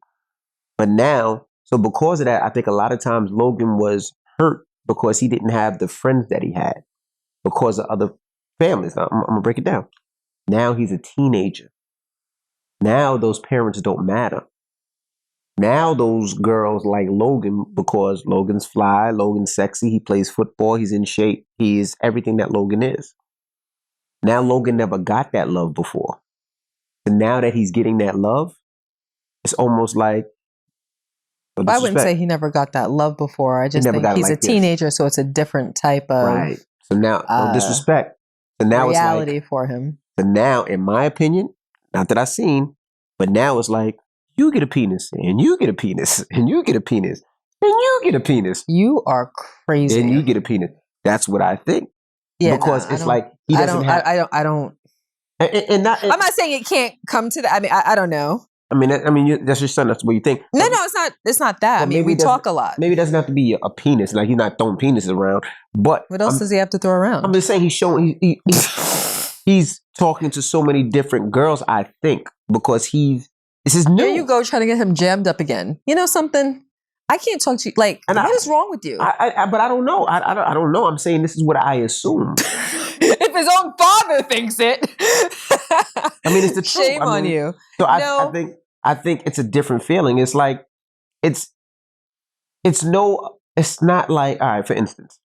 Speaker 2: But now, so because of that, I think a lot of times Logan was hurt because he didn't have the friends that he had because of other families. Now, I'm going to break it down. Now he's a teenager. Now those parents don't matter. Now those girls like Logan because Logan's fly, Logan's sexy, he plays football, he's in shape, he is everything that Logan is. Now Logan never got that love before. And now that he's getting that love, it's almost like
Speaker 3: I wouldn't say he never got that love before. I just think he's a teenager, so it's a different type of
Speaker 2: right. So now, no disrespect. So now
Speaker 3: reality
Speaker 2: it's like,
Speaker 3: for him.
Speaker 2: So now, in my opinion, not that I've seen, but now it's like, you get a penis, and you get a penis, and you get a penis, and you get a penis.
Speaker 3: You are crazy.
Speaker 2: And you get a penis. That's what I think.
Speaker 3: Yeah,
Speaker 2: because it's like he doesn't have.
Speaker 3: I don't.
Speaker 2: And not,
Speaker 3: I'm not saying it can't come to that. I mean, I don't know.
Speaker 2: I mean, that's your son. That's what you think.
Speaker 3: No, it's not. It's not that. I mean, we talk a lot.
Speaker 2: Maybe it doesn't have to be a penis. Like he's not throwing penises around. But
Speaker 3: what else does he have to throw around?
Speaker 2: I'm just saying he's showing. He's talking to so many different girls. I think because this is new.
Speaker 3: There you go, trying to get him jammed up again. You know something? I can't talk to you. Like, what is wrong with you?
Speaker 2: But I don't know. I don't know. I'm saying this is what I assume.
Speaker 3: If his own father thinks it,
Speaker 2: I mean, it's the truth.
Speaker 3: Shame on you.
Speaker 2: So I think it's a different feeling. It's like it's not like, all right, for instance,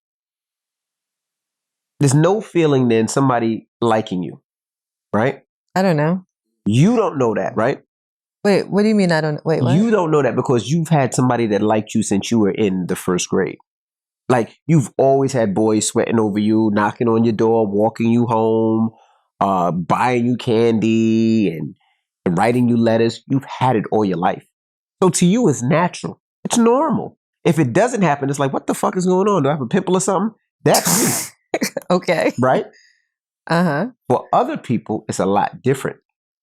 Speaker 2: there's no feeling than somebody liking you, right?
Speaker 3: I don't know.
Speaker 2: You don't know that, right?
Speaker 3: Wait, what do you mean I don't? Wait, what?
Speaker 2: You don't know that because you've had somebody that liked you since you were in the first grade. Like, you've always had boys sweating over you, knocking on your door, walking you home, buying you candy, and writing you letters. You've had it all your life. So to you, it's natural. It's normal. If it doesn't happen, it's like, what the fuck is going on? Do I have a pimple or something? That's me.
Speaker 3: Okay.
Speaker 2: Right?
Speaker 3: Uh-huh.
Speaker 2: For other people, it's a lot different.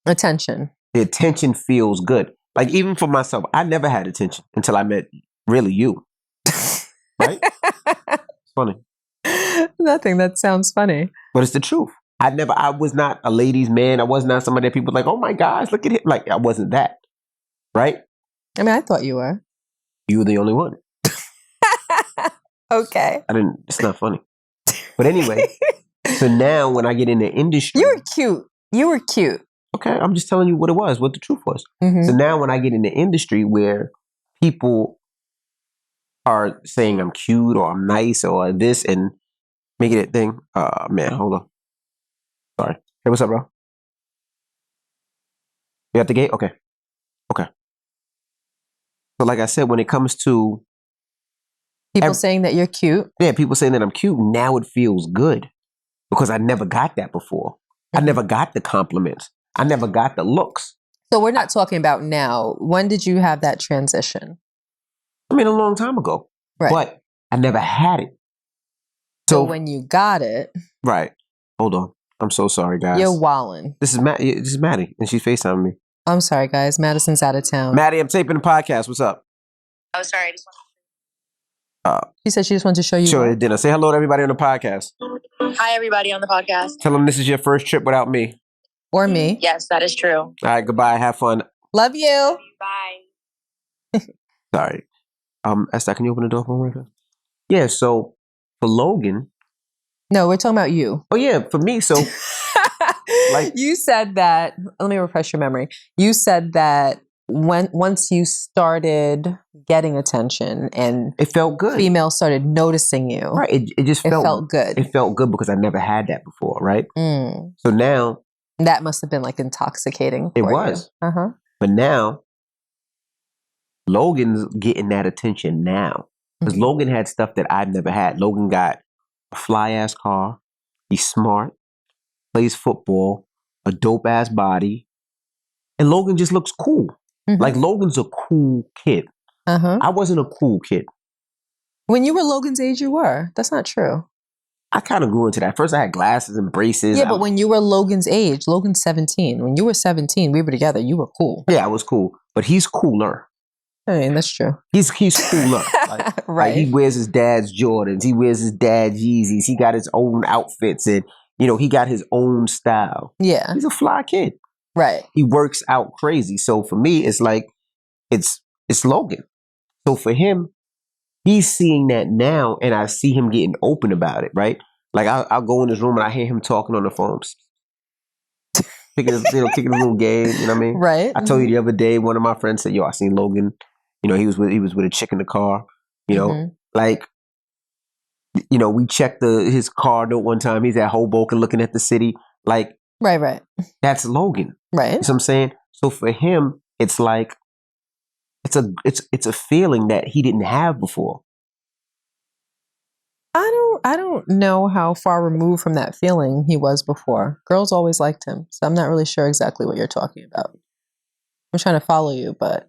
Speaker 3: Attention.
Speaker 2: The attention feels good. Like, even for myself, I never had attention until I met really you. Right? It's funny.
Speaker 3: Nothing. That sounds funny.
Speaker 2: But it's the truth. I was not a ladies' man. I was not somebody that people were like, oh my gosh, look at him. Like, I wasn't that. Right?
Speaker 3: I mean, I thought you were.
Speaker 2: You were the only one.
Speaker 3: Okay.
Speaker 2: It's not funny. But anyway, so now when I get in the industry.
Speaker 3: You were cute.
Speaker 2: Okay, I'm just telling you what it was, what the truth was.
Speaker 3: Mm-hmm.
Speaker 2: So now when I get in the industry where people are saying I'm cute or I'm nice or this and making it thing. Man, hold on. Sorry. Hey, what's up, bro? You at the gate? Okay. So like I said, when it comes to
Speaker 3: people saying that you're cute.
Speaker 2: Yeah, people saying that I'm cute. Now it feels good because I never got that before. I never got the compliments. I never got the looks.
Speaker 3: So we're not talking about now. When did you have that transition?
Speaker 2: I mean, a long time ago.
Speaker 3: Right.
Speaker 2: But I never had it.
Speaker 3: So when you got it.
Speaker 2: Right. Hold on. I'm so sorry, guys.
Speaker 3: You're wallin'.
Speaker 2: This is Maddie, and she's FaceTiming me.
Speaker 3: I'm sorry, guys. Madison's out of town.
Speaker 2: Maddie, I'm taping the podcast. What's up?
Speaker 4: Oh, sorry. I just
Speaker 3: she said she just wanted to show you.
Speaker 2: Show you dinner. Say hello to everybody on the podcast.
Speaker 4: Hi, everybody on the podcast.
Speaker 2: Tell them this is your first trip without me.
Speaker 3: Or me.
Speaker 4: Yes, that is true.
Speaker 2: All right, goodbye. Have fun.
Speaker 3: Love you.
Speaker 4: Bye.
Speaker 2: Sorry. Esther, can you open the door for me? Yeah, so for Logan.
Speaker 3: No, we're talking about you.
Speaker 2: Oh, yeah, for me. So, like,
Speaker 3: you said that, let me refresh your memory. You said that once you started getting attention and
Speaker 2: it felt good.
Speaker 3: Females started noticing you.
Speaker 2: Right. It just felt
Speaker 3: good.
Speaker 2: It felt good because I never had that before, right? So now.
Speaker 3: That must have been like intoxicating.
Speaker 2: It was.
Speaker 3: Uh-huh.
Speaker 2: But now, Logan's getting that attention now. Because Logan had stuff that I've never had. Logan got a fly-ass car. He's smart. Plays football. A dope-ass body. And Logan just looks cool. Like, Logan's a cool kid. I wasn't a cool kid.
Speaker 3: When you were Logan's age, you were. That's not true.
Speaker 2: I kind of grew into that. First, I had glasses and braces.
Speaker 3: Yeah, but when you were Logan's age, Logan's 17. When you were 17, we were together. You were cool.
Speaker 2: Yeah, I was cool. But he's cooler.
Speaker 3: I mean, that's true.
Speaker 2: He's cool up. Like,
Speaker 3: Right.
Speaker 2: like he wears his dad's Jordans. He wears his dad's Yeezys. He got his own outfits, and he got his own style.
Speaker 3: Yeah.
Speaker 2: He's a fly kid.
Speaker 3: Right.
Speaker 2: He works out crazy. So for me, it's like it's Logan. So for him, he's seeing that now, and I see him getting open about it. Right? Like I'll go in his room and I hear him talking on the phones. Kicking his little game, you know what I mean?
Speaker 3: Right.
Speaker 2: I told you the other day, one of my friends said, "Yo, I seen Logan. He was with a chick in the car. Like, we checked his car note one time. He's at Hoboken looking at the city. Like,
Speaker 3: right.
Speaker 2: That's Logan.
Speaker 3: Right.
Speaker 2: You know what I'm saying? So for him, it's like it's a feeling that he didn't have before.
Speaker 3: I don't know how far removed from that feeling he was before. Girls always liked him, so I'm not really sure exactly what you're talking about. I'm trying to follow you, but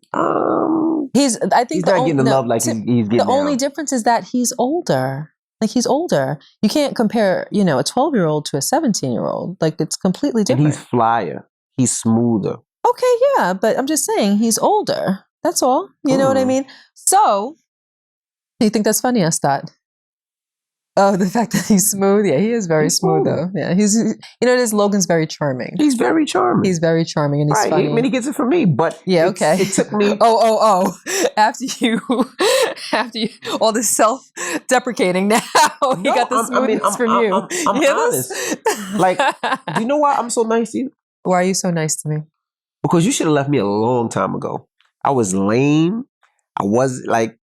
Speaker 3: he's not
Speaker 2: getting the love like he's getting.
Speaker 3: The only difference is that he's older. Like, he's older. You can't compare, a 12-year-old to a 17-year-old. Like, it's completely different.
Speaker 2: And he's flyer. He's smoother.
Speaker 3: Okay, yeah, but I'm just saying he's older. That's all. You know what I mean? So, you think that's funny, Astat? Oh, the fact that he's smooth. Yeah, he is very smooth, though. Yeah, Logan's very charming.
Speaker 2: He's very charming.
Speaker 3: He's very charming, and he's
Speaker 2: right.
Speaker 3: funny.
Speaker 2: I mean, he gets it from me, but
Speaker 3: okay.
Speaker 2: It took me.
Speaker 3: Oh! After you, all this self-deprecating now, he got the smoothness from you.
Speaker 2: I'm honest. Like, do you know why I'm so nice to you?
Speaker 3: Why are you so nice to me?
Speaker 2: Because you should have left me a long time ago. I was lame. I was like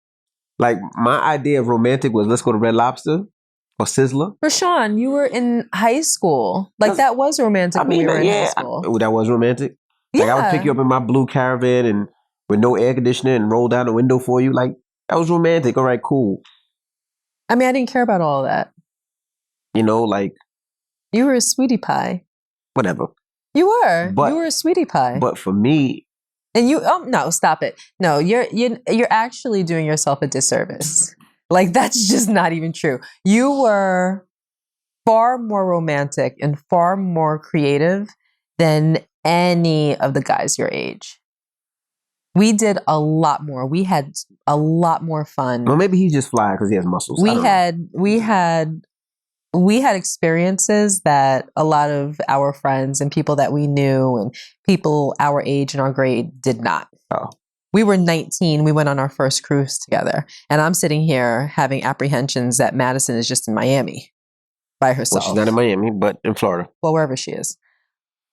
Speaker 2: my idea of romantic was let's go to Red Lobster. Or Sizzler.
Speaker 3: Rashawn, you were in high school. Like, that was romantic when we were in high school.
Speaker 2: That was romantic?
Speaker 3: Yeah.
Speaker 2: Like, I would pick you up in my blue Caravan and with no air conditioning and roll down the window for you. Like, that was romantic. All right, cool.
Speaker 3: I mean, I didn't care about all of that.
Speaker 2: Like...
Speaker 3: You were a sweetie pie.
Speaker 2: Whatever.
Speaker 3: You were. You were a sweetie pie.
Speaker 2: But for me...
Speaker 3: And you... Oh, no, stop it. No, you're actually doing yourself a disservice. Like, that's just not even true. You were far more romantic and far more creative than any of the guys your age. We did a lot more. We had a lot more fun.
Speaker 2: Well, maybe he's just fly because he has muscles.
Speaker 3: We had experiences that a lot of our friends and people that we knew and people our age and our grade did not.
Speaker 2: Oh.
Speaker 3: We were 19. We went on our first cruise together. And I'm sitting here having apprehensions that Madison is just in Miami by herself.
Speaker 2: Well, she's not in Miami, but in Florida.
Speaker 3: Well, wherever she is.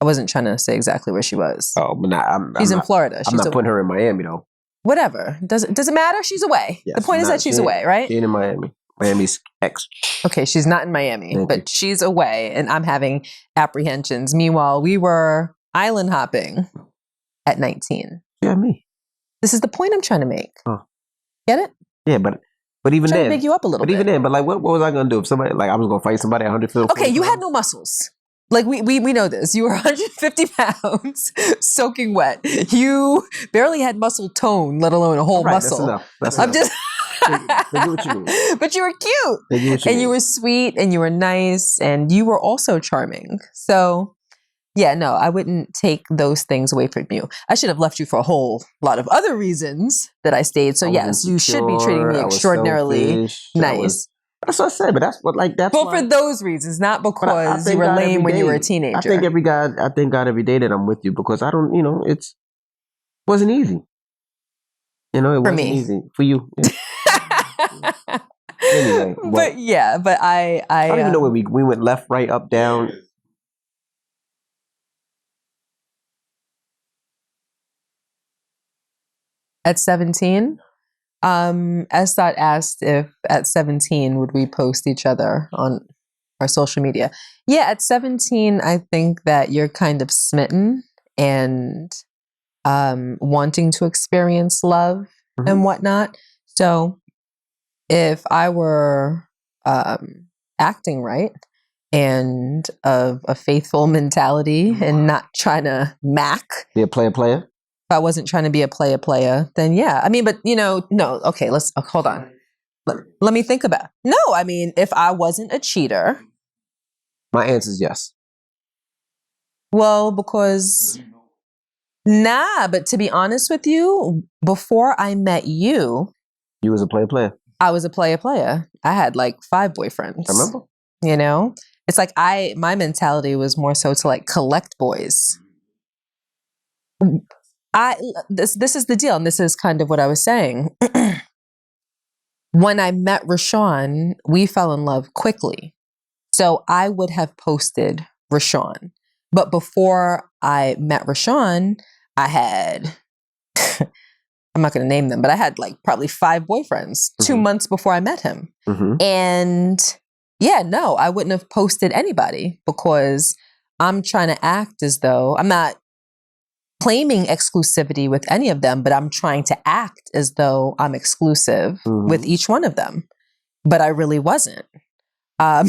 Speaker 3: I wasn't trying to say exactly where she was.
Speaker 2: Oh, but
Speaker 3: she's in Florida.
Speaker 2: I'm not putting her in Miami, though.
Speaker 3: Whatever. Does it matter? She's away.
Speaker 2: Yes,
Speaker 3: the point is that she's away, right?
Speaker 2: She ain't in Miami. Miami's X.
Speaker 3: Okay, she's not in Miami, but she's away, and I'm having apprehensions. Meanwhile, we were island hopping at 19.
Speaker 2: Yeah, me.
Speaker 3: This is the point I'm trying to make.
Speaker 2: Oh.
Speaker 3: Get it?
Speaker 2: Yeah, but even then,
Speaker 3: to big you up a little bit.
Speaker 2: Even then, but like, what was I gonna do if somebody I was gonna fight somebody at 150?
Speaker 3: Okay, you had no muscles. Like we know this. You were 150 pounds, soaking wet. You barely had muscle tone, let alone a whole muscle.
Speaker 2: That's enough.
Speaker 3: I'm just.
Speaker 2: What you mean.
Speaker 3: But you were cute, and you were sweet, and you were nice, and you were also charming. So. Yeah, no, I wouldn't take those things away from you. I should have left you for a whole lot of other reasons that I stayed. So yes, you should be treating me extraordinarily nice.
Speaker 2: That's what I said, but that's what that's.
Speaker 3: Well, for those reasons, not because you were lame when you were a teenager.
Speaker 2: I thank God every day that I'm with you because I don't, it wasn't easy. It wasn't easy for you. Yeah. Anyway,
Speaker 3: but I
Speaker 2: don't even know where we went left, right, up, down.
Speaker 3: At 17, Estat asked if at 17 would we post each other on our social media. Yeah, at 17, I think that you're kind of smitten and wanting to experience love and whatnot. So if I were acting right and of a faithful mentality and not trying to
Speaker 2: be a player.
Speaker 3: If I wasn't trying to be a player, then yeah. I mean, but no. Okay, let's hold on. Let me think about it. No, I mean, if I wasn't a cheater.
Speaker 2: My answer is yes.
Speaker 3: Well, because Nah, but to be honest with you, before I met you,
Speaker 2: You was a player.
Speaker 3: I was a player. I had like 5 boyfriends.
Speaker 2: I remember.
Speaker 3: You know? It's like my mentality was more so to like collect boys. This is the deal, and this is kind of what I was saying. When I met Rashawn, we fell in love quickly. So I would have posted Rashawn. But before I met Rashawn, I had, I'm not going to name them, but I had like probably 5 boyfriends 2 months before I met him. And yeah, no, I wouldn't have posted anybody because I'm trying to act as though I'm not claiming exclusivity with any of them, but I'm trying to act as though I'm exclusive with each one of them. But I really wasn't. I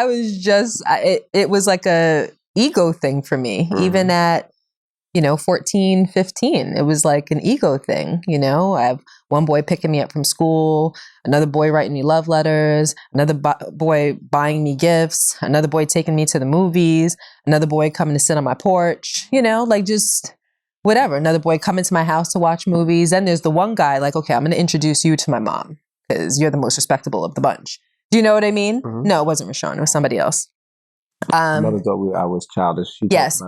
Speaker 3: was just, it was like a ego thing for me, even at, 14, 15, it was like an ego thing. I have one boy picking me up from school, another boy writing me love letters, another boy buying me gifts, another boy taking me to the movies, another boy coming to sit on my porch, like just whatever. Another boy coming to my house to watch movies. Then there's the one guy like, okay, I'm going to introduce you to my mom because you're the most respectable of the bunch. Do you know what I mean? No, it wasn't Rashawn. It was somebody else.
Speaker 2: My mother thought I was childish.
Speaker 3: Yes,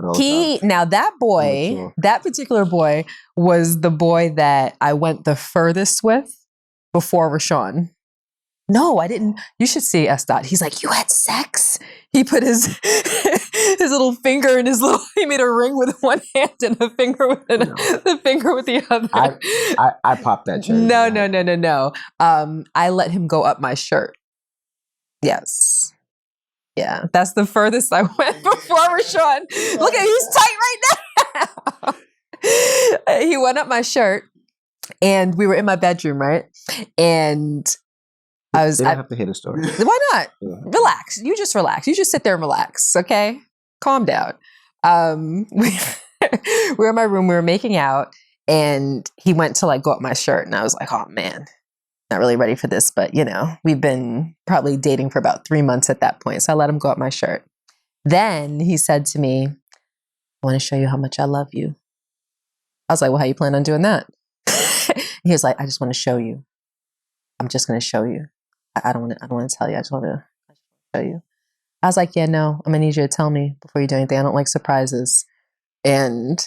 Speaker 3: now that boy, that particular boy was the boy that I went the furthest with before Rashawn. No, I didn't. You should see S. Dot. He's like, you had sex? He put his his little finger in his little. He made a ring with one hand and a finger with the finger with the other.
Speaker 2: I popped that cherry.
Speaker 3: No. I let him go up my shirt. Yes. Yeah, that's the furthest I went before Rashawn. Look at, he's tight right now. He went up my shirt, and we were in my bedroom, right? And I
Speaker 2: have to hear the story.
Speaker 3: Why not? Yeah. Relax. You just relax. You just sit there and relax, okay? Calm down. We were in my room. We were making out, and he went to like go up my shirt, and I was like, oh man. Not really ready for this, but we've been probably dating for about 3 months at that point. So I let him go up my shirt. Then he said to me, I want to show you how much I love you. I was like, well, how you plan on doing that? He was like, I just want to show you. I'm just going to show you. I don't want to tell you. I just want to show you. I was like, yeah, no, I'm going to need you to tell me before you do anything. I don't like surprises. And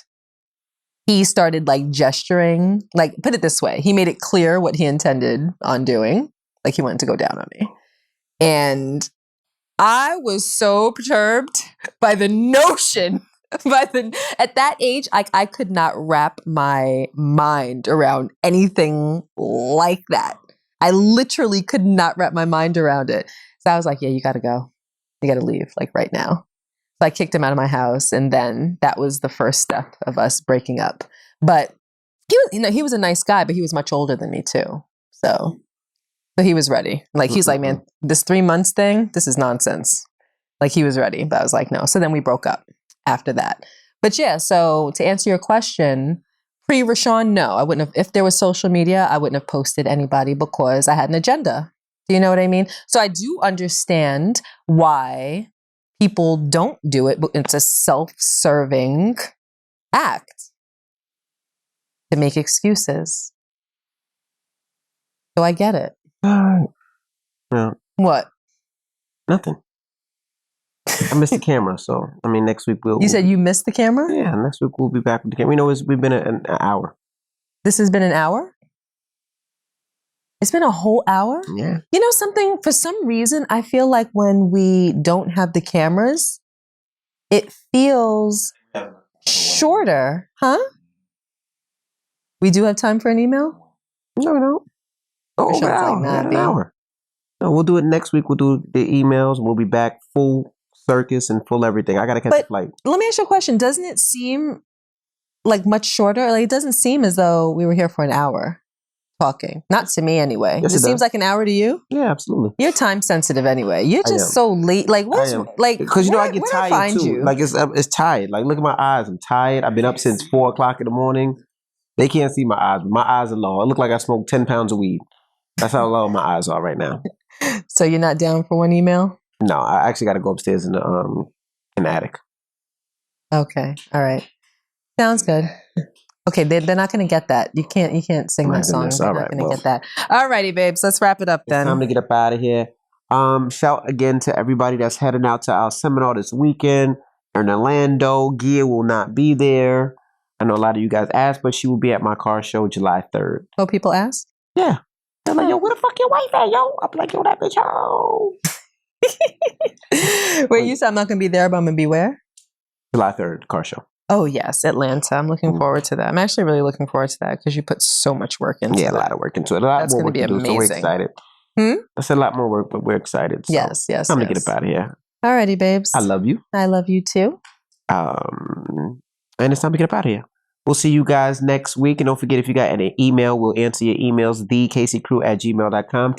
Speaker 3: he started like gesturing, like put it this way. He made it clear what he intended on doing. Like he wanted to go down on me. And I was so perturbed by the notion, at that age, I could not wrap my mind around anything like that. I literally could not wrap my mind around it. So I was like, yeah, you got to go. You got to leave like right now. So I kicked him out of my house, and then that was the first step of us breaking up. But he was a nice guy, but he was much older than me too. So he was ready. Like he's like, man, this 3 months thing, this is nonsense. Like he was ready, but I was like, no. So then we broke up after that. But yeah, so to answer your question, pre-Rashawn, no, I wouldn't have. If there was social media, I wouldn't have posted anybody because I had an agenda. Do you know what I mean? So I do understand why people don't do it, but it's a self-serving act to make excuses. So I get it.
Speaker 2: No.
Speaker 3: What?
Speaker 2: Nothing. I missed the camera, so next week we'll.
Speaker 3: You said you missed the camera?
Speaker 2: Yeah, next week we'll be back with the camera. We've been an hour.
Speaker 3: This has been an hour? It's been a whole hour?
Speaker 2: Yeah.
Speaker 3: You know something? For some reason, I feel like when we don't have the cameras, it feels shorter. Huh? We do have time for an email?
Speaker 2: No. Oh, an hour. No, we'll do it next week. We'll do the emails. We'll be back full circus and full everything. I got to catch the flight.
Speaker 3: Let me ask you a question. Doesn't it seem like much shorter? Like it doesn't seem as though we were here for an hour. Talking. Not to me anyway.
Speaker 2: Yes,
Speaker 3: it seems like an hour to you?
Speaker 2: Yeah, absolutely.
Speaker 3: You're time sensitive anyway. You're just so late. Like what's like
Speaker 2: because I get tired too.
Speaker 3: You?
Speaker 2: Like it's tired. Like look at my eyes. I'm tired. I've been up since 4:00 in the morning. They can't see my eyes, but my eyes are long. I look like I smoked 10 pounds of weed. That's how low my eyes are right now.
Speaker 3: So you're not down for one email?
Speaker 2: No, I actually got to go upstairs in the attic.
Speaker 3: Okay. All right. Sounds good. Okay, they're not going to get that. You can't sing
Speaker 2: My
Speaker 3: that song.
Speaker 2: goodness.
Speaker 3: They're
Speaker 2: All
Speaker 3: not
Speaker 2: right,
Speaker 3: going to
Speaker 2: well.
Speaker 3: get that. Alrighty, babes. Let's wrap it up
Speaker 2: It's time
Speaker 3: then.
Speaker 2: to get up out of here. Shout again to everybody that's heading out to our seminar this weekend in Orlando. Gia will not be there. I know a lot of you guys asked, but she will be at my car show July 3rd.
Speaker 3: Oh, people ask?
Speaker 2: Yeah. They're like, yo, where the fuck your wife at, yo? I'm like, yo, that bitch, yo.
Speaker 3: Wait, you said I'm not going to be there, but I'm going to be where?
Speaker 2: July 3rd, car show.
Speaker 3: Oh, yes, Atlanta. I'm looking forward to that. I'm actually really looking forward to that because you put so much work into
Speaker 2: Yeah,
Speaker 3: that.
Speaker 2: a lot of work into it. A lot
Speaker 3: That's
Speaker 2: more
Speaker 3: gonna
Speaker 2: work
Speaker 3: be
Speaker 2: to do, so we're
Speaker 3: amazing.
Speaker 2: excited.
Speaker 3: Hmm?
Speaker 2: That's a lot more work, but we're excited. So
Speaker 3: Yes.
Speaker 2: time to get up out of here.
Speaker 3: Alrighty, babes.
Speaker 2: I love you.
Speaker 3: I love you too.
Speaker 2: And it's time to get up out of here. We'll see you guys next week. And don't forget, if you got any email, we'll answer your emails, thekcrew@gmail.com,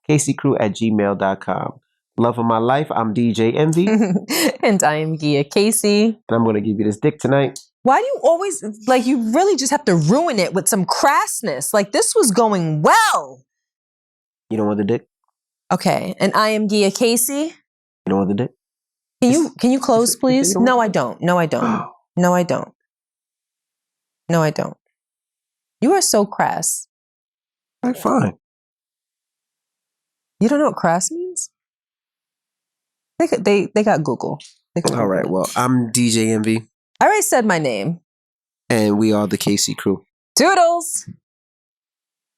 Speaker 2: THEEKCrew@gmail.com. Love of my life, I'm DJ Envy.
Speaker 3: And I am Gia Casey.
Speaker 2: And I'm going to give you this dick tonight.
Speaker 3: Why do you always, like, you really just have to ruin it with some crassness? Like, this was going well.
Speaker 2: You don't want the dick?
Speaker 3: Okay, and I am Gia Casey.
Speaker 2: You don't want the dick?
Speaker 3: Can you close, please?
Speaker 2: you don't
Speaker 3: No,
Speaker 2: want
Speaker 3: I don't. No, I don't. No, I don't. No, I don't. You are so crass.
Speaker 2: All right, fine.
Speaker 3: You don't know what crass means? They got Google. They could
Speaker 2: All right,
Speaker 3: Google it.
Speaker 2: well, I'm DJ Envy.
Speaker 3: I already said my name.
Speaker 2: And we are the KC Crew.
Speaker 3: Toodles!